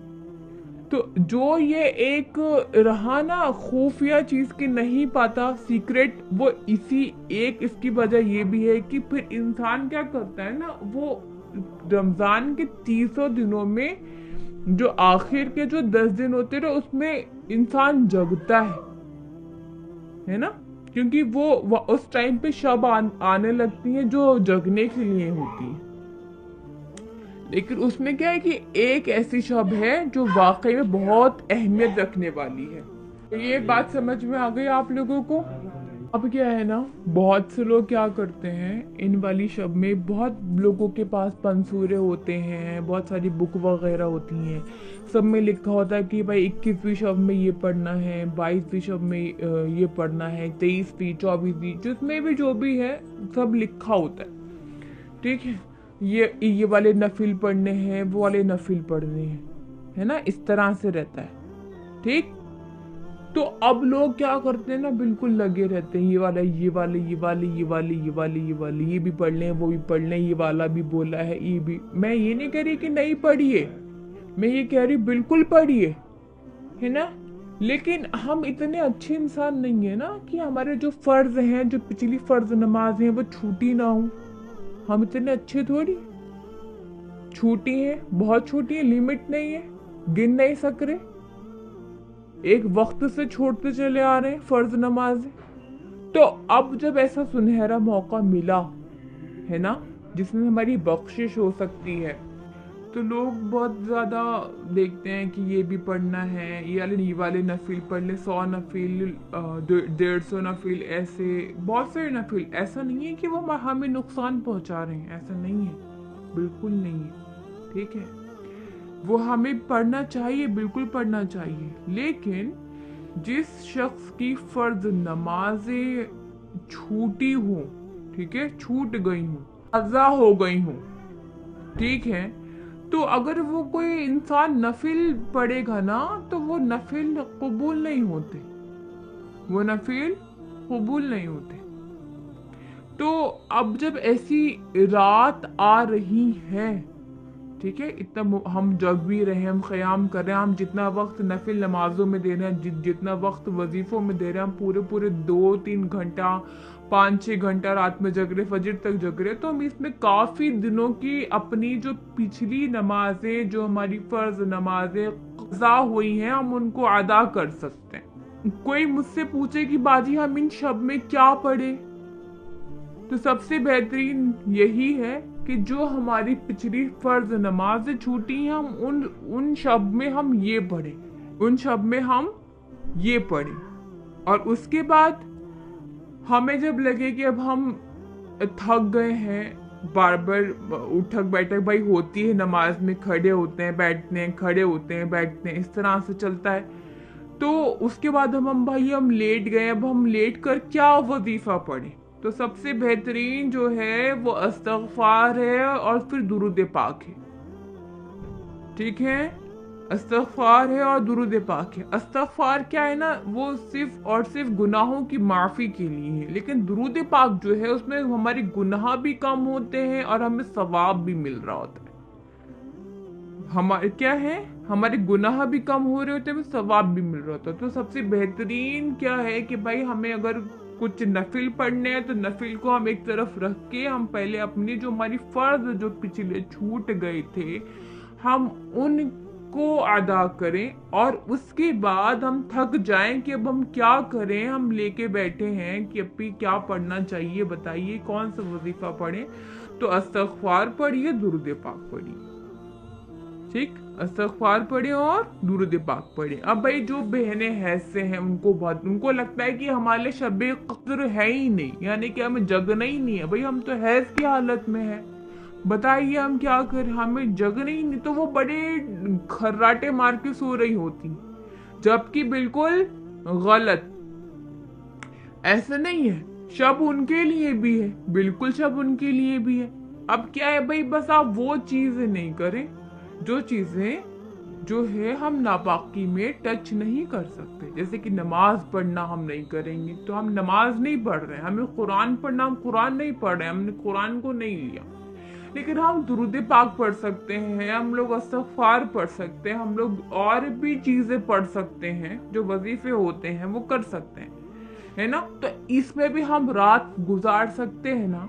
तो जो ये एक रहा ना खुफिया चीज की नहीं पाता सीक्रेट, वो इसकी वजह ये भी है कि फिर इंसान क्या करता है ना, वो रमजान के 30 दिनों में जो आखिर के जो 10 दिन होते हैं उसमें इंसान जगता है ना, क्योंकि वो उस टाइम पे शब आने लगती है जो जगने के लिए होती है। लेकिन उसमें क्या है कि एक ऐसी शब है जो वाकई में बहुत अहमियत रखने वाली है। तो ये बात समझ में आ गई आप लोगों को। अब क्या है ना, बहुत से लोग क्या करते हैं, इन वाली शब में बहुत लोगों के पास पंसूरे होते हैं, बहुत सारी बुक वगैरह होती हैं, सब में लिखा होता है कि भाई 21वीं शब में ये पढ़ना है, 22वीं शब में ये पढ़ना है, 23वीं, 24वीं, जिसमें भी जो भी है सब लिखा होता है, ठीक है। ये वाले नफिल पढ़ने हैं, वो वाले नफिल पढ़ने हैं, है ना, इस तरह से रहता है, ठीक। तो अब लोग क्या करते हैं ना, बिल्कुल लगे रहते हैं, ये भी पढ़ लें, वो भी पढ़ लें, ये वाला भी बोला है, ये भी। मैं ये नहीं कह रही कि नहीं पढ़िए, मैं ये कह रही बिल्कुल पढ़िए, है ना। लेकिन हम इतने अच्छे इंसान नहीं है ना कि हमारे जो फर्ज हैं, जो पिछली फर्ज नमाज हैं, वो छूटी ना हो। हम इतने अच्छे थोड़ी, छूटी है, बहुत छूटी है, लिमिट नहीं है, गिन नहीं सक रहे, एक वक्त से छोड़ते चले आ रहे हैं फर्ज नमाज। तो अब जब ऐसा सुनहरा मौका मिला है ना, जिसमें हमारी बख्शिश हो सकती है, तो लोग बहुत ज्यादा देखते हैं कि ये भी पढ़ना है, ये वाले नफिल पढ़ ले, 100 नफिल, 150 नफिल, ऐसे बहुत सारे नफिल। ऐसा नहीं है कि वो हमें नुकसान पहुंचा रहे हैं, ऐसा नहीं है, बिल्कुल नहीं है, ठीक है। वो हमें पढ़ना चाहिए, बिल्कुल पढ़ना चाहिए, लेकिन जिस शख्स की फर्ज नमाजें छूटी हो, ठीक है, छूट गई हो, अज़ा हो गई हो, ठीक है, तो अगर वो कोई इंसान नफिल पढ़ेगा ना, तो वो नफिल कबूल नहीं होते, वो नफिल कबूल नहीं होते। तो अब जब ऐसी रात आ रही है, ठीक है, इतना हम जग भी रहे हैं, हम क़याम कर रहे हैं, हम जितना वक्त नफिल नमाजों में दे रहे हैं, जितना वक्त वजीफों में दे रहे हैं, हम पूरे 2-3 घंटा, 5-6 घंटा रात में जग रहे, फजर तक जग रहे, तो हम इसमें काफ़ी दिनों की अपनी जो पिछली नमाजें, जो हमारी फ़र्ज नमाजें क़ज़ा हुई हैं, हम उनको अदा कर सकते हैं। कोई मुझसे पूछे कि बाजी हम इन शब में क्या पढ़े, तो सबसे बेहतरीन यही है कि जो हमारी पिछली फर्ज नमाजें छूटी हैं, हम उन शब में हम ये पढ़े, उन शब में हम ये पढ़े। और उसके बाद हमें जब लगे कि अब हम थक गए हैं, बार बार उठक बैठक भाई होती है नमाज में, खड़े होते हैं, बैठते हैं, खड़े होते हैं, बैठते हैं, इस तरह से चलता है, तो उसके बाद हम लेट गए, अब हम लेट कर क्या वजीफा पढ़े। तो सबसे बेहतरीन जो है वो इस्तग़फ़ार है और फिर दुरूद पाक है, ठीक है, इस्तग़फ़ार है और दुरूद पाक है। इस्तग़फ़ार क्या है ना, वो सिर्फ और सिर्फ गुनाहों की माफ़ी के लिए है, लेकिन दुरूद पाक जो है उसमें हमारे गुनाह भी कम होते हैं और हमें सवाब भी मिल रहा होता है। हमारे क्या है, हमारे गुनाह भी कम हो रहे होते हैं, सवाब भी मिल रहा होता है। तो सबसे बेहतरीन क्या है कि भाई हमें अगर कुछ नफिल पढ़ने हैं, तो नफिल को हम एक तरफ रख के हम पहले अपनी जो हमारी फर्ज जो पिछले छूट गए थे, हम को अदा करें और उसके बाद हम थक जाएं कि अब हम क्या करें, हम लेके बैठे हैं कि अभी क्या पढ़ना चाहिए, बताइए कौन सा वजीफा पढ़ें। तो इस्तग़फ़ार पढ़िए, दुरूद पाक पढ़िए, ठीक, इस्तग़फ़ार पढ़े और दुरूद पाक पढ़े। अब भाई जो बहनें हैसे हैं उनको लगता है कि हमारे लिए शब क़द्र है ही नहीं, यानी कि हमें जगना ही नहीं है। भाई हम तो हैज की हालत में है, बताइए हम क्या करें, हमें जगना ही नहीं। तो वो बड़े खर्राटे मार के सो रही होती, जबकि बिल्कुल गलत। ऐसा नहीं है, शब उनके लिए भी है, बिल्कुल शब उनके लिए भी है। अब क्या है भाई, बस आप वो चीजें नहीं करें जो चीजें जो है हम नापाकी में टच नहीं कर सकते। जैसे कि नमाज पढ़ना हम नहीं करेंगे, तो हम नमाज नहीं पढ़ रहे हैं। हमें कुरान पढ़ना, हम कुरान नहीं पढ़ रहे हैं, हमने कुरान को नहीं लिया, लेकिन हम दुरूद पाक पढ़ सकते हैं, हम लोग इस्तग़फ़ार पढ़ सकते हैं, हम लोग और भी चीजें पढ़ सकते हैं, जो वजीफे होते हैं वो कर सकते हैं, है ना। तो इसमें भी हम रात गुजार सकते हैं ना।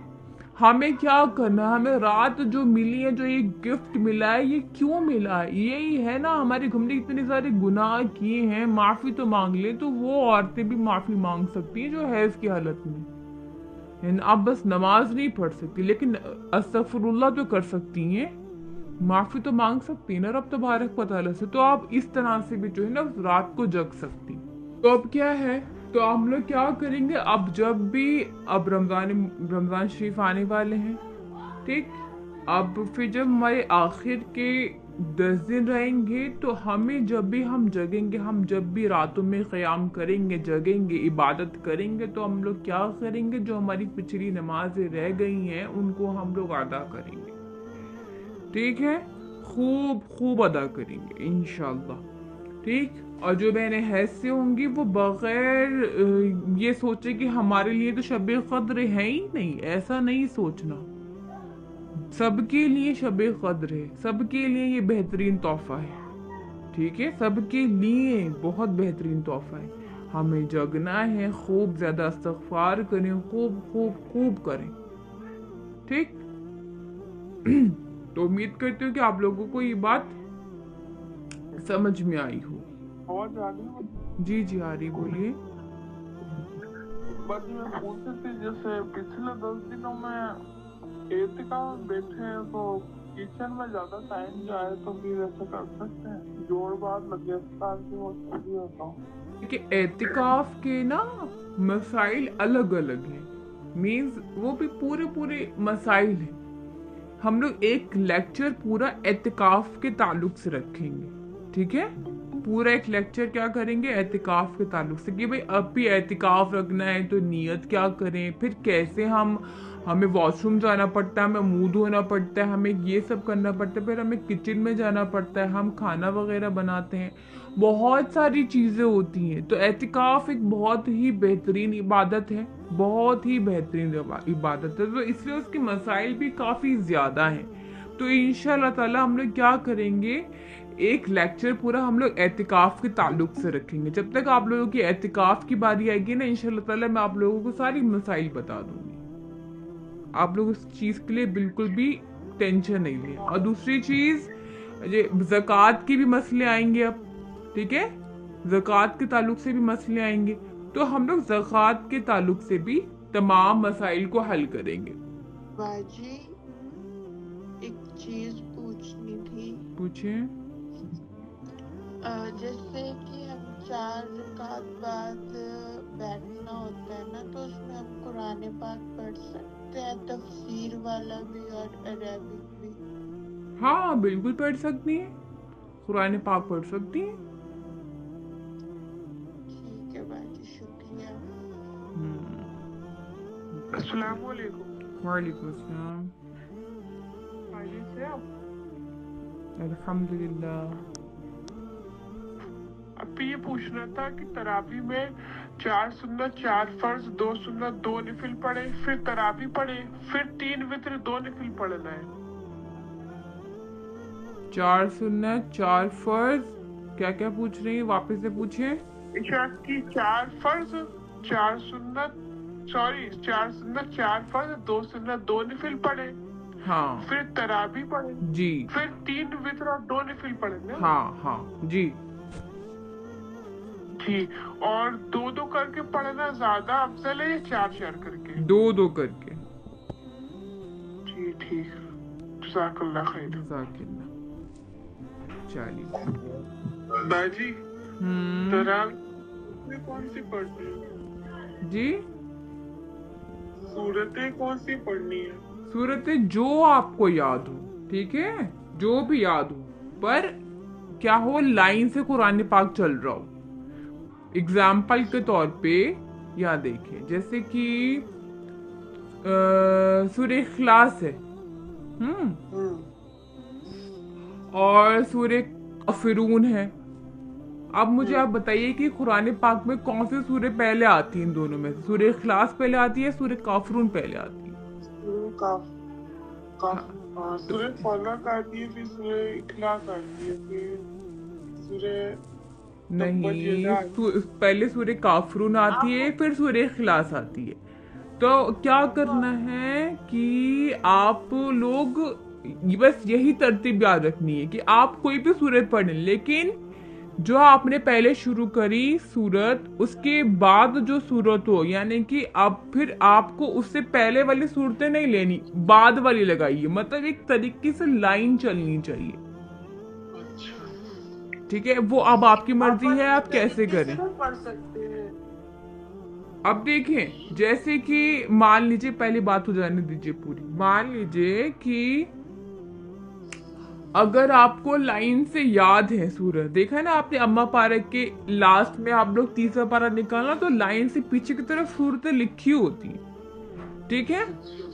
हमें क्या करना, हमें रात जो मिली है, जो ये गिफ्ट मिला है, ये क्यों मिला है, यही है ना। हमारे हमने इतने सारे गुनाह किए हैं, माफी तो मांग ले, तो वो औरतें भी माफी मांग सकती हैं जो हैज़ की हालत में है। आप बस नमाज नहीं पढ़ सकती, लेकिन अस्तगफिरुल्लाह तो कर सकती हैं, माफी तो मांग सकती है ना रब तबारक व तआला से। तो आप इस तरह से भी जो है ना रात को जग सकती। तो अब क्या है, तो हम लोग क्या करेंगे, अब जब भी अब रमजान शरीफ आने वाले हैं, ठीक, अब फिर जब हमारे आखिर के 10 दिन रहेंगे, तो हमें जब भी हम जगेंगे, हम जब भी रातों में क़याम करेंगे, जगेंगे, इबादत करेंगे, तो हम लोग क्या करेंगे, जो हमारी पिछली नमाजें रह गई हैं उनको हम लोग अदा करेंगे, ठीक है, खूब खूब अदा करेंगे इंशाल्लाह, ठीक। और जो बहनें हैज से होंगी वो बगैर ये सोचे कि हमारे लिए तो शब क़द्र है ही नहीं, ऐसा नहीं सोचना। सबके लिए शब क़द्र है, सबके लिए ये बेहतरीन तोहफा है, ठीक है, सबके लिए बहुत बेहतरीन तोहफा है। हमें जगना है, खूब ज्यादा इस्तग़फ़ार करें, खूब खूब खूब करें, ठीक। तो उम्मीद करती हूँ कि आप लोगों को ये बात समझ में आई हो। आवाज आ रही है? जी जी आ रही, बोलिए। बस मैं पूछ रही थी, जैसे पिछले 10 दिनों में एतिकाफ में बैठे हैं, तो किचन में ज्यादा टाइम जाए तो फिर ऐसा कर सकते हैं, जोड़ बात लगे अस्पताल की होता हूँ। देखिए एतिकाफ के ना मसाइल अलग अलग हैं, मीन्स वो भी पूरे मसाइल हैं। हम लोग एक लेक्चर पूरा एतिकाफ के ताल्लुक से रखेंगे, ठीक है, पूरा एक लेक्चर क्या करेंगे एतिकाफ के ताल्लुक से, कि भाई अब भी एतिकाफ रखना है तो नियत क्या करें, फिर कैसे हमें वॉशरूम जाना पड़ता है, हमें मुंह धोना पड़ता है, हमें ये सब करना पड़ता है, फिर हमें किचन में जाना पड़ता है, हम खाना वगैरह बनाते हैं, बहुत सारी चीज़ें होती हैं। तो एतिकाफ एक बहुत ही बेहतरीन इबादत है, बहुत ही बेहतरीन इबादत है, तो इसलिए उसके मसाइल भी काफ़ी ज़्यादा हैं। तो इंशाअल्लाह ताला हम लोग क्या करेंगे, एक लेक्चर पूरा हम लोग एतिकाफ के ताल्लुक से रखेंगे। जब तक आप लोगों की एतिकाफ की बारी आएगी ना, इंशाअल्लाह ताला मैं आप लोगों को सारी मसाइल बता दूंगी। आप लोग उस चीज़ के लिए बिल्कुल भी टेंशन नहीं लें। और दूसरी चीज़, ये ज़कात के भी मसले आएंगे अब, ठीक है, ज़कात के ताल्लुक से भी मसले आएंगे, तो हम लोग ज़कात के ताल्लुक से भी तमाम मसाइल को हल करेंगे। बाजी एक चीज पूछनी थी। पूछिए। जैसे कि हम 4 रकात बाद बैठना होता है ना, तो उसमें हम कुरान पाक पढ़ सकते हैं, तफसीर वाला भी और अरबिक भी। हाँ बिल्कुल पढ़ सकती हैं, कुरान पाक पढ़ सकती हैं। ठीक है बाजी, शुक्रिया। अस्सलाम वालेकुम। वालेकुम अस्सलाम। भाई से आप अल्हम्दुलिल्लाह। अब ये पूछना था कि तरावी में 4 सुन्नत 4 फर्ज 2 सुन्नत 2 नफिल पढ़े, फिर तरावी पढ़े, फिर 3 वित्र 2 नफिल पढ़ना है। 4 सुन्नत 4 फर्ज, क्या क्या पूछ रही हैं, वापस से पूछिए। इशा की 4 फर्ज 4 सुन्नत 4 सुन्नत 4 फर्ज 2 सुन्नत 2 नफिल पढ़े, हाँ फिर तराबी पढ़े, जी, फिर 3 वित्र और 2 नफिल पढ़ेंगे। हाँ जी। जी, और 2-2 करके पढ़ना ज्यादा अफजल है या 4-4 करके? 2-2 करके। जी ठीक, जज़ाकल्लाह खैर। जज़ाकल्लाह। चलिए। बाजी, हम्म। तरावी में कौन सी पढ़नी है? जी, सूरतें कौन सी पढ़नी है? सूरतें जो आपको याद हो, ठीक है, जो भी याद हो, पर क्या हो लाइन से कुरान पाक चल रहा हो। एग्जाम्पल के तौर पे यहाँ देखिए, जैसे कि सूर्य इखलास है, और सूर्य काफिरून है। अब मुझे आप बताइए कि कुरान पाक में कौन सी सूर्य पहले आती है इन दोनों में से? सूर्य इखलास पहले आती है, सूर्य काफिरून पहले आती है? सूर्य फलक आती है, फिर सूर्य इखलास आती है, फिर सूर्य नहीं, पहले सूर्य काफिरून आती है, फिर सूर्य इखलास आती है। तो क्या करना है कि आप लोग बस यही तरतीब याद रखनी है कि आप कोई भी सूरत पढ़ें, लेकिन जो आपने पहले शुरू करी सूरत, उसके बाद जो सूरत हो, यानी कि अब फिर आपको उससे पहले वाली सूरतें नहीं लेनी, बाद वाली लगाइए। मतलब एक तरीके से लाइन चलनी चाहिए, ठीक है। वो अब आपकी मर्जी है, आप कैसे करें। पढ़ सकते हैं। अब देखें, जैसे कि मान लीजिए, पहली बात हो जाने दीजिए पूरी। मान लीजिए कि अगर आपको लाइन से याद है सूरत, देखा है ना आपने अम्मा पारा के लास्ट में आप लोग तीसरा पारा निकालना, तो लाइन से पीछे की तरफ सूरतें लिखी होती हैं, ठीक है।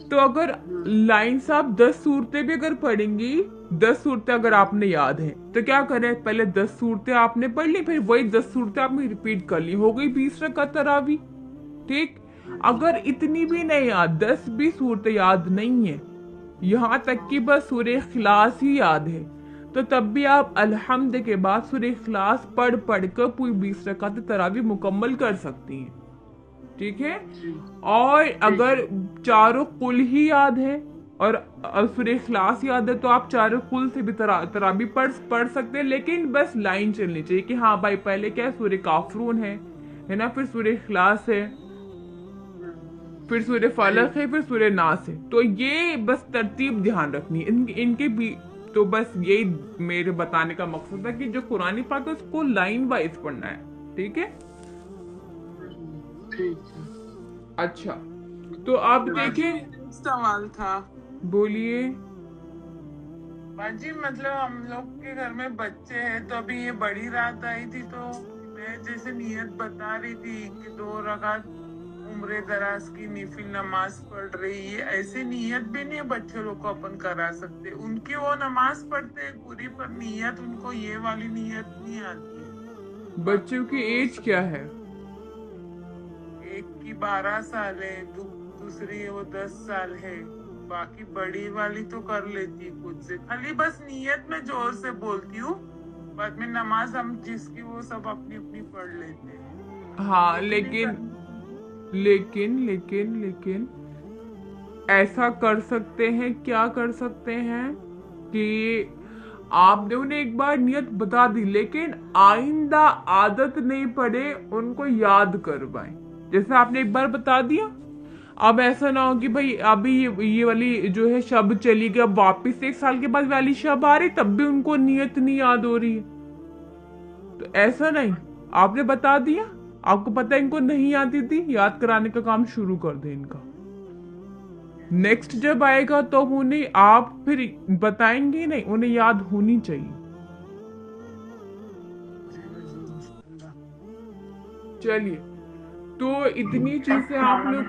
तो अगर लाइन से आप 10 सूरतें भी अगर पढ़ेंगी, 10 सूरतें अगर आपने याद है, तो क्या करें, पहले 10 सूरतें आपने पढ़ ली, फिर वही 10 सूरतें आपने रिपीट कर ली, हो गई 20 रकात तरावी, ठीक। अगर इतनी भी नहीं याद, 10 भी सूरतें याद नहीं है, यहाँ तक कि बस सूर्य इखलास ही याद है, तो तब भी आप अल्हम्द के बाद सूर्य इखलास पढ़ कर पूरी 20 रकात तरावी मुकम्मल कर सकती हैं, ठीक है। और अगर चारों कुल ही याद है और सूर्य इखलास याद है, तो आप चारों कुल से भी तरावी पढ़ सकते हैं, लेकिन बस लाइन चलनी चाहिए कि हाँ भाई, पहले क्या है, सूर्य काफरून है ना, फिर सूर्य इखलास है, फिर सूर्य फलक है, फिर सूर्य नास है। तो ये बस तरतीब ध्यान रखनी है इनके भी। तो बस यही मेरे बताने का मकसद है कि जो कुरानी पाक है उसको लाइन वाइज पढ़ना है, ठीक है। अच्छा, तो आप देखिए, सवाल था, बोलिए। बाजी मतलब हम लोग के घर में बच्चे हैं, तो अभी ये बड़ी रात आई थी, तो मैं जैसे नियत बता रही थी कि 2 रकात उम्र दराज की नफिल नमाज पढ़ रही है, ऐसे नियत भी नहीं बच्चे लोग को अपन करा सकते। उनकी वो नमाज पढ़ते हैं पूरी, पर नियत उनको ये वाली नियत नहीं आती है। बच्चों की एज क्या है? एक की 12 साल है, दूसरी वो 10 साल है, बाकी बड़ी वाली तो कर लेती है खुद से, खाली बस नियत में जोर से बोलती हूँ, बाद में नमाज हम जिसकी वो सब अपनी अपनी पढ़ लेते हैं। हाँ, लेकिन ऐसा कर सकते हैं, क्या कर सकते हैं कि आपने उन्हें एक बार नियत बता दी, लेकिन आइंदा आदत नहीं पड़े उनको याद करवाएं। जैसे आपने एक बार बता दिया, अब ऐसा ना हो कि भाई अभी ये वाली जो है शब चली गई, अब वापिस 1 साल के बाद वाली शब आ रही, तब भी उनको नियत नहीं याद हो रही है। तो ऐसा नहीं, आपने बता दिया, आपको पता है इनको नहीं आती थी, याद कराने का काम शुरू कर दे इनका। नेक्स्ट जब आएगा तो उन्हें आप फिर बताएंगे नहीं, उन्हें याद होनी चाहिए। चलिए, तो इतनी चीजें आप लोग।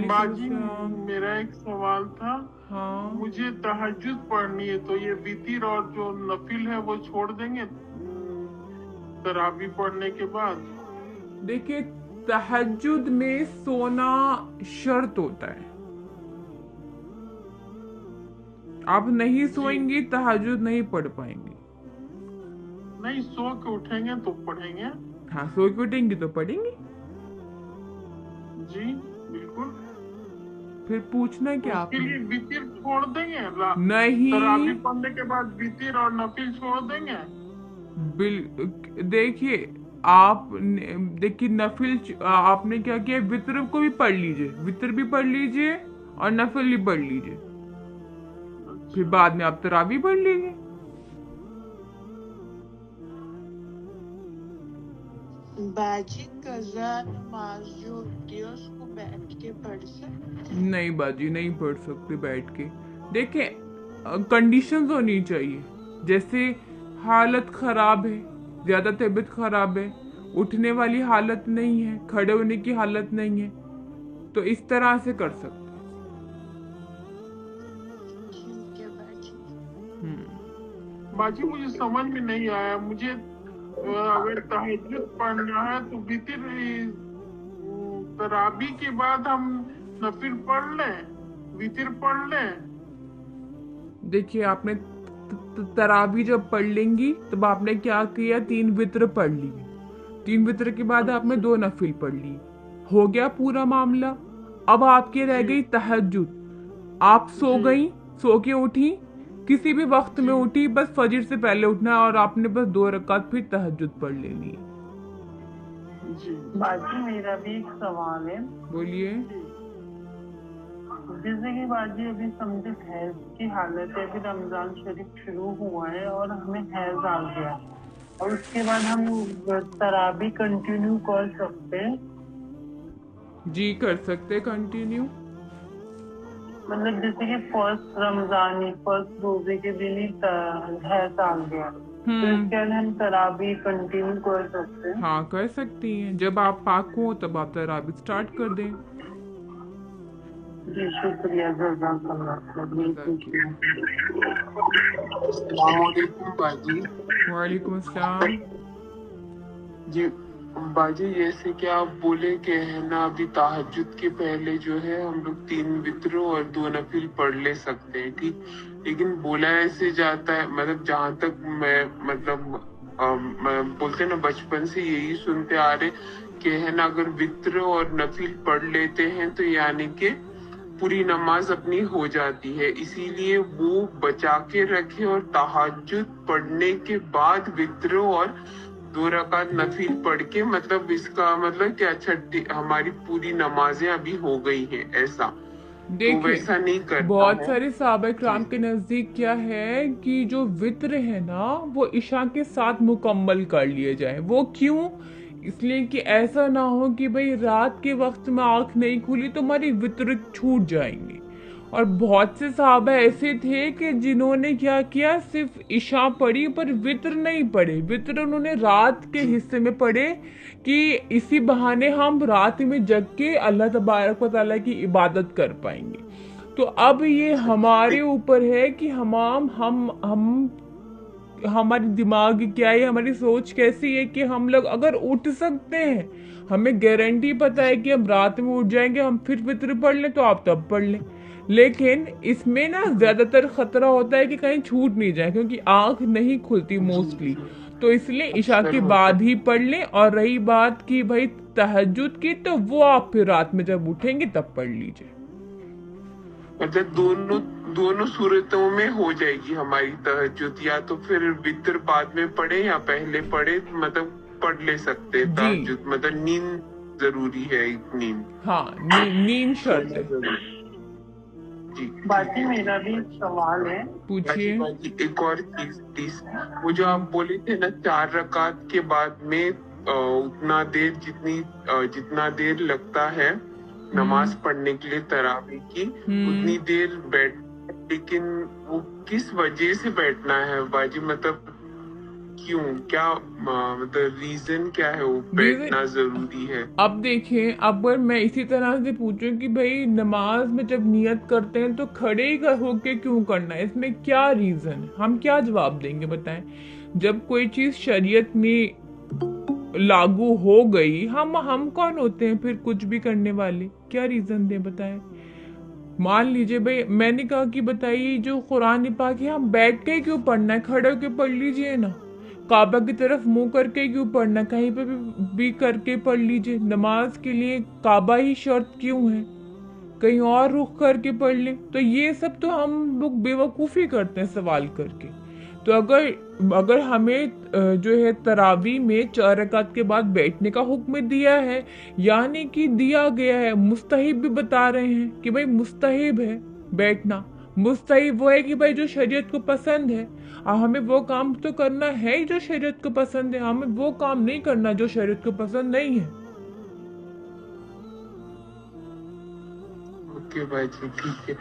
बाजी, मेरा एक सवाल था। हाँ, मुझे तहज्जुद पढ़नी है, तो ये वितिर और जो नफिल है वो छोड़ देंगे तरावी पढ़ने के बाद? देखिए, तहज्जुद में सोना शर्त होता है। आप नहीं सोएंगे, तहज्जुद नहीं पढ़ पाएंगे। नहीं, सो के उठेंगे तो पढ़ेंगे। हाँ, सो के उठेंगे तो पढ़ेंगे। जी बिल्कुल। फिर पूछना क्या उसके आपने? लिए वितिर छोड़ देंगे तरावी नहीं, पढ़ने के बाद वितिर और नफिल छोड़ देंगे? देखिए, आप देखिए आपने क्या किया, वित्र को भी पढ़ लीजिए, वित्र भी पढ़ लीजिए और नफिल भी पढ़ लीजिए, फिर बाद में आप तरावी पढ़ लीजिए। बाजी कज़ा नमाज जो होती है उसको बैठ के पढ़ सकते हैं? नहीं बाजी, नहीं पढ़ सकते बैठ के। देखिए, कंडीशंस होनी चाहिए, जैसे हालत खराब है, ज्यादा तबीयत खराब है, उठने वाली हालत नहीं है, खड़े होने की हालत नहीं है, तो इस तरह से कर सकते ठीक है बाजी। हैं। बाजी मुझे समझ में नहीं आया। मुझे अगर तहज्जुद पढ़ना है तो वितिर तरावी के बाद हम नफिल पढ़ लें, वितिर पढ़ लें? देखिए, आपने तरावी जब पढ़ लेंगी तब आपने क्या किया, 3 वित्र पढ़ लिए, 3 वित्र के बाद आपने 2 नफिल पढ़ ली, हो गया पूरा मामला। अब आपकी रह गई तहज्जुद। आप सो गई, सो के उठी, किसी भी वक्त में उठी, बस फजर से पहले उठना है और आपने बस 2 रकात फिर तहज्जुद पढ़ लेनी है। जी बाजी मेरा भी एक सवाल है। बोलिए। जैसे कि बाजी अभी समझे हैज की हालत है, अभी रमजान शरीफ शुरू हुआ है और हमें हैज आ गया और उसके बाद हम तरावी कंटिन्यू कर सकते हैं? जी, कर सकते कंटिन्यू। मतलब जैसे कि फर्स्ट रमजान ही फर्स्ट रोजे के दिन ही हैज आ गया, तो इसके बाद हम तरावी कंटिन्यू कर सकते हैं? हाँ, कर सकती हैं। जब आप पाक हो तब आप तरावी स्टार्ट कर दें। जी शुक्रिया, जज़ाकल्लाह। अस्सलाम वालेकुम बाजी। वालेकुम अस्सलाम। जी बाजी, जैसे कि आप बोले कि है ना, अभी तहज्जुद के पहले जो है हम लोग 3 वित्रों और 2 नफिल पढ़ ले सकते हैं, ठीक। लेकिन बोला ऐसे जाता है, मतलब जहाँ तक मैं बोलते ना, बचपन से यही सुनते आ रहे कि है ना, अगर वित्र और नफिल पढ़ लेते हैं तो यानी कि पूरी नमाज अपनी हो जाती है, इसीलिए वो बचा के रखे और तहज्जुद पढ़ने के बाद वित्र और 2 रकात नफिल पढ़ के, मतलब इसका मतलब कि अच्छा हमारी पूरी नमाजें अभी हो गई हैं, ऐसा। तो वैसा नहीं करता बहुत है। सारे सहाबा किराम के नजदीक क्या है कि जो वित्र है ना, वो इशा के साथ मुकम्मल कर लिए जाए। वो क्यों? इसलिए कि ऐसा ना हो कि भाई रात के वक्त में आंख नहीं खुली तो हमारी वित्र छूट जाएंगे। और बहुत से सहाबा ऐसे थे कि जिन्होंने क्या किया, सिर्फ इशा पढ़ी पर वित्र नहीं पढ़े। वित्र उन्होंने रात के हिस्से में पढ़े कि इसी बहाने हम रात में जग के अल्लाह तबारक व तआला की इबादत कर पाएंगे। तो अब ये हमारे ऊपर है कि हम हमारी दिमाग क्या है, हमारी सोच कैसी है कि हम लोग अगर उठ सकते हैं, हमें गारंटी पता है कि हम रात में उठ जाएंगे, हम फिर वित्र पढ़ लें तो आप तब पढ़ लें। लेकिन इसमें ना ज्यादातर खतरा होता है कि कहीं छूट नहीं जाए, क्योंकि आंख नहीं खुलती मोस्टली, तो इसलिए इशा के बाद ही पढ़ लें। और रही बात की भाई तहज्जुद की, तो वो आप फिर रात में जब उठेंगे तब पढ़ लीजिए। मतलब दोनों सूरतों में हो जाएगी हमारी तहज्जुद, या तो फिर वित्र बाद में पढ़े या पहले पढ़े, मतलब पढ़ ले सकते हैं तहज्जुद। मतलब नींद जरूरी है, एक नींद। हाँ, नींद शर्त है। जी बाकी मेरा भी एक सवाल है। पूछिए। एक और चीज प्लीज, वो जो आप बोले थे ना 4 रकात के बाद में उतना देर जितना देर लगता है नमाज पढ़ने के लिए तरावी की, उतनी देर बैठ, लेकिन वो किस वजह से बैठना है बाजी? मतलब क्यों, क्या मतलब रीजन क्या है वो बैठना जरूरी है? अब देखिए, अब मैं इसी तरह से पूछूं कि भाई नमाज में जब नियत करते हैं तो खड़े ही होके क्यों करना है, इसमें क्या रीजन है, हम क्या जवाब देंगे बताएं। जब कोई चीज शरीयत में लागू हो गई, हम कौन होते हैं फिर कुछ भी करने वाले, क्या रीजन दें बताएं। मान लीजिए भाई मैंने कहा कि बताइए जो कुरान पाक है हम बैठ के क्यों पढ़ना है, खड़े होके पढ़ लीजिए ना। काबा की तरफ मुंह करके क्यों पढ़ना, कहीं पे भी करके पढ़ लीजिए। नमाज के लिए काबा ही शर्त क्यों है? कहीं और रुख करके पढ़ लें। तो ये सब तो हम लोग बेवकूफ़ी करते हैं सवाल करके। तो अगर हमें जो है तरावी में 4 रकात के बाद बैठने का हुक्म दिया है, यानी कि दिया गया है, मुस्तहिब भी बता रहे हैं कि भाई मुस्तहिब है बैठना। मुस्तहिब वो है कि भाई जो शरीयत को पसंद है, हमें वो काम तो करना है ही जो शरीयत को पसंद है, हमें वो काम नहीं करना जो शरीयत को पसंद नहीं है। ओके भाई जी, ठीक है।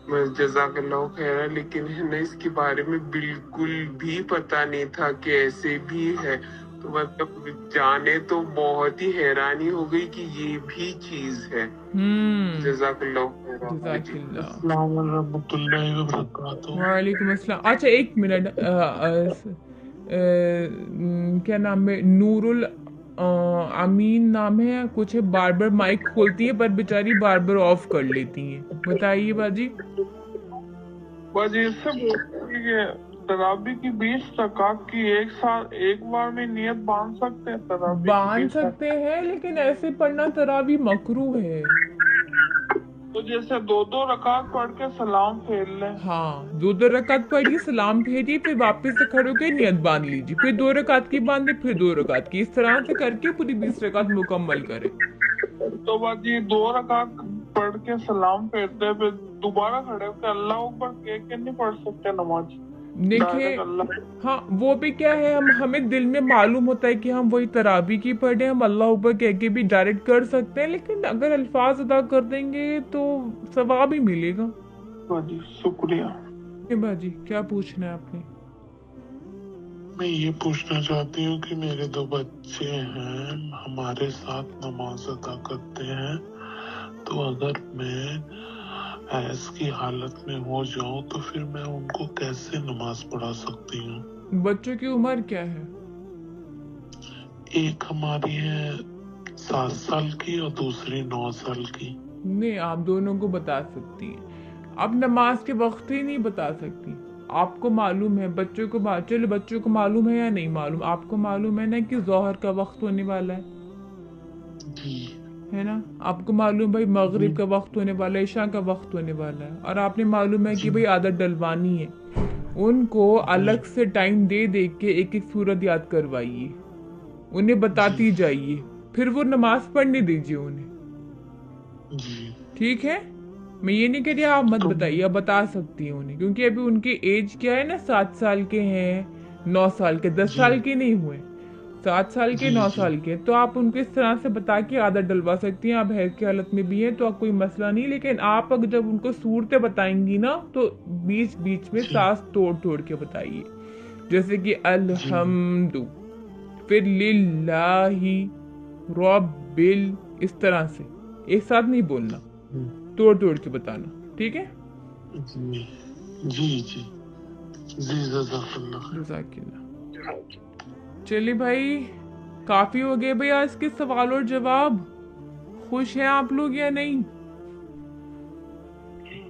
मैं जज़ाकल्लाह खैर, लेकिन है ना इसके बारे में बिल्कुल भी पता नहीं था कि ऐसे भी है। तो मतलब जाने तो बहुत ही हैरानी हो गई कि ये भी चीज है। जज़ाकल्लाह खैर भाई जी। जज़ाकल्लाह। अस्सलाम वालेकुम रहमतुल्लाहि व बरकातुहू। वालेकुम अस्सलाम। अच्छा एक मिनट, क्या नाम है, नूरुल अमीन नाम है कुछ है, बार बार माइक खोलती है पर बेचारी बार बार ऑफ कर लेती हैं। बताइए बाजी। बस इससे बोलती है तराबी की 20 रकात की एक बार में नियत बांध सकते हैं तराबी की बांध 20 सकते हैं, लेकिन ऐसे पढ़ना तरावी मकरूह है। तो जैसे 2-2 रकात पढ़ के सलाम फेर लें। हाँ, 2-2 रकात पढ़िए, सलाम भेजिए, फिर वापस से खड़े होकर नियत बांध लीजिए, फिर 2 रकात की बांधे, फिर 2 रकात की, इस तरह से करके पूरी 20 रकात मुकम्मल करें। तो बाजी 2 रकात पढ़ के सलाम फेरते फिर दोबारा खड़े होकर अल्लाह अकबर कह के नहीं पढ़ सकते नमाज? देखिए, हाँ वो भी क्या है, हमें दिल में मालूम होता है कि हम वही तरावी की पढ़े, हम अल्लाह ऊपर कह के भी डायरेक्ट कर सकते हैं, लेकिन अगर अल्फाज अदा कर देंगे तो सवाब ही मिलेगा। बाजी शुक्रिया। बाजी क्या पूछना है आपने? मैं ये पूछना चाहती हूँ कि मेरे 2 बच्चे हैं, हमारे साथ नमाज अदा करते हैं, तो अगर मैं हैज़ की हालत में हो जाऊं तो फिर मैं उनको कैसे नमाज पढ़ा सकती हूँ? बच्चों की उम्र क्या है? एक हमारी है 7 साल की और दूसरी 9 साल की। नहीं, आप दोनों को बता सकती हैं। अब नमाज के वक्त ही नहीं बता सकती। आपको मालूम है, बच्चों को चलो बच्चों को मालूम है या नहीं मालूम, आपको मालूम है ना कि ज़ोहर का वक्त होने वाला है ना? आपको मालूम भाई मगरिब का वक्त होने वाला है, इशा का वक्त होने वाला है, और आपने मालूम है कि भाई आदत डलवानी है, उनको अलग से टाइम दे दे के एक एक सूरत याद करवाइए, उन्हें बताती जाइए, फिर वो नमाज पढ़ने दीजिए उन्हें। ठीक है? मैं ये नहीं कह रही आप मत बताइए, आप बता सकती हैं उन्हें, क्योंकि अभी उनकी एज क्या है ना, 7 साल के हैं, 9 साल के, 10 साल के नहीं हुए, 7 साल के, 9 साल के। तो आप उनको इस तरह से बता के आदत डलवा सकती हैं। आप हैज की हालत में भी हैं तो आप कोई मसला नहीं, लेकिन आप अगर जब उनको सूरतें बताएंगी ना तो बीच बीच में सांस तोड़ तोड़ के बताइए, जैसे कि अल्हम्दु, फिर लिल्लाही रब्बिल, इस तरह से एक साथ नहीं बोलना, तोड़ तोड़ के बताना। ठीक है जी जी जी जी जज़ाकल्लाह। चलिए भाई, काफी हो गए भाई आज के सवाल और जवाब। खुश हैं आप लोग या नहीं?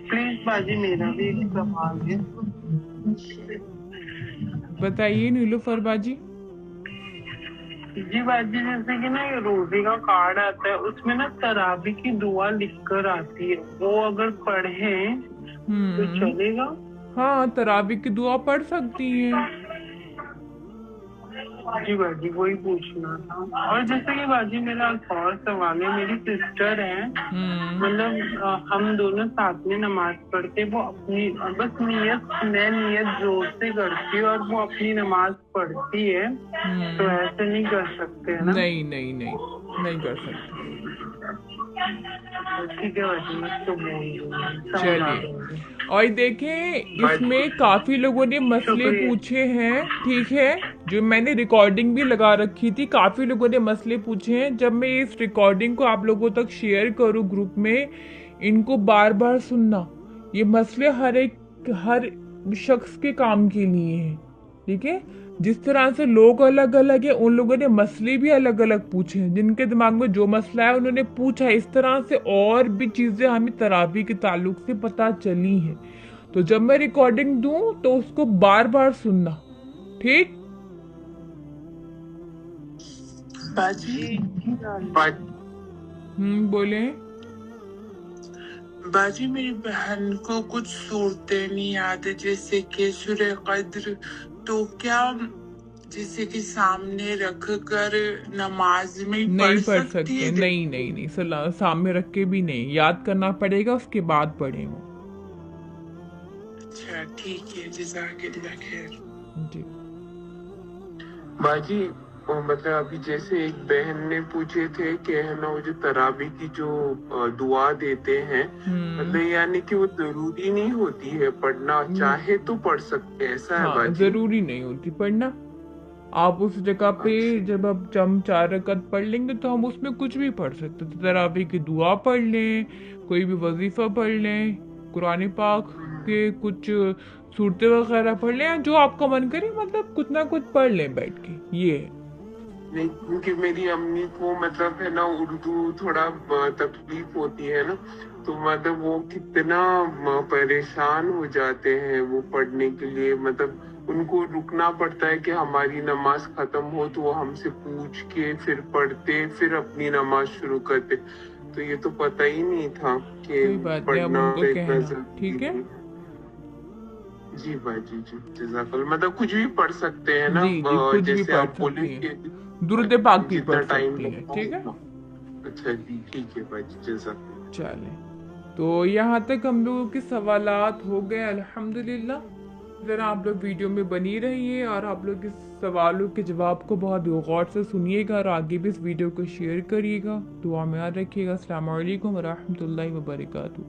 प्लीज बाजी मेरा भी एक सवाल है। बताइए नीलूफर बाजी। जी बाजी, जैसे कि ना ये रोजे का कार्ड आता है, उसमें ना तराबी की दुआ लिखकर आती है, वो अगर पढ़े तो चलेगा? हाँ, तरावी की दुआ पढ़ सकती हैं। जी बाजी वही पूछना था। और जैसे कि बाजी मेरा एक और सवाल है, मेरी सिस्टर है, मतलब हम दोनों साथ में नमाज पढ़ते, वो अपनी बस मैं नियत जोर से करती हूँ और वो अपनी नमाज पढ़ती है, तो ऐसे नहीं कर सकते है ना? नहीं नहीं नहीं नहीं कर सकते। ठीक है बाजी, तो बोल चलिए, और देखें इसमें काफी लोगों ने मसले पूछे हैं, ठीक है, जो मैंने रिकॉर्डिंग भी लगा रखी थी, काफी लोगों ने मसले पूछे हैं। जब मैं इस रिकॉर्डिंग को आप लोगों तक शेयर करूँ ग्रुप में, इनको बार बार सुनना, ये मसले हर शख्स के काम के लिए हैं। ठीक है, जिस तरह से लोग अलग अलग है, उन लोगों ने मसले भी अलग अलग पूछे हैं, जिनके दिमाग में जो मसला है उन्होंने पूछा। इस तरह से और भी चीजें हमें तरावी के ताल्लुक से पता चली हैं। तो जब मैं रिकॉर्डिंग दूं तो उसको बार बार सुनना। ठीक? बाजी बोले। बाजी मेरी बहन को कुछ सूरतें नहीं आते जैसे कि सूरह कद्र, तो क्या जैसे कि सामने रख कर नमाज में ही नहीं पढ़ सकती सकते, है? नहीं नहीं नहीं, सामने रख के भी नहीं, याद करना पड़ेगा, उसके बाद पढ़े वो। अच्छा ठीक है, जज़ाकल्लाह खैर। जी बाजी मतलब अभी जैसे एक बहन ने पूछे थे कि है ना वो जो तरावी की जो दुआ देते हैं, मतलब यानी कि वो जरूरी नहीं होती है पढ़ना, चाहे तो पढ़ सकते हैं, ऐसा है हाँ, बाजी? जरूरी नहीं होती पढ़ना। आप उस जगह पे जब अब हम 4 रकत पढ़ लेंगे तो हम उसमें कुछ भी पढ़ सकते हैं। तरावी की दुआ पढ़ लें, कोई भी वजीफा पढ़ लें, कुरान पाक के कुछ सूरतें वगैरह पढ़ लें, जो आपका मन करे, मतलब कुछ ना कुछ पढ़ लें बैठ के, ये है। नहीं, क्योंकि मेरी अम्मी को मतलब है ना उर्दू थोड़ा तकलीफ होती है ना, तो मतलब वो कितना परेशान हो जाते हैं वो पढ़ने के लिए, मतलब उनको रुकना पड़ता है कि हमारी नमाज खत्म हो तो वो हमसे पूछ के फिर पढ़ते, फिर अपनी नमाज शुरू करते। तो ये तो पता ही नहीं था कि कोई बात नहीं, अब पढ़ना उनको इतना कहना, जरूरी ठीक है। है। जी भाई जी जज़ाकल्लाह, मतलब कुछ भी पढ़ सकते हैं ना, जी जी, कुछ भी जैसे पढ़ आप बोले सकती कि है, दुरूद पाक भी जितना पढ़ टाइम सकती है, लगता ठीक है। है। अच्छा जी ठीक है भाई जी, जज़ाकल्लाह। चले, तो यहाँ तक हम लोगों के सवालात हो गए अल्हम्दुलिल्लाह। ज़रा आप लोग वीडियो में बनी रहिए और आप लोग इस सवालों के जवाब को बहुत गौर से सुनिएगा और आगे भी इस वीडियो को शेयर करिएगा। दुआ में याद रखिएगा। अस्सलाम वालेकुम व रहमतुल्लाहि व बरकातहू।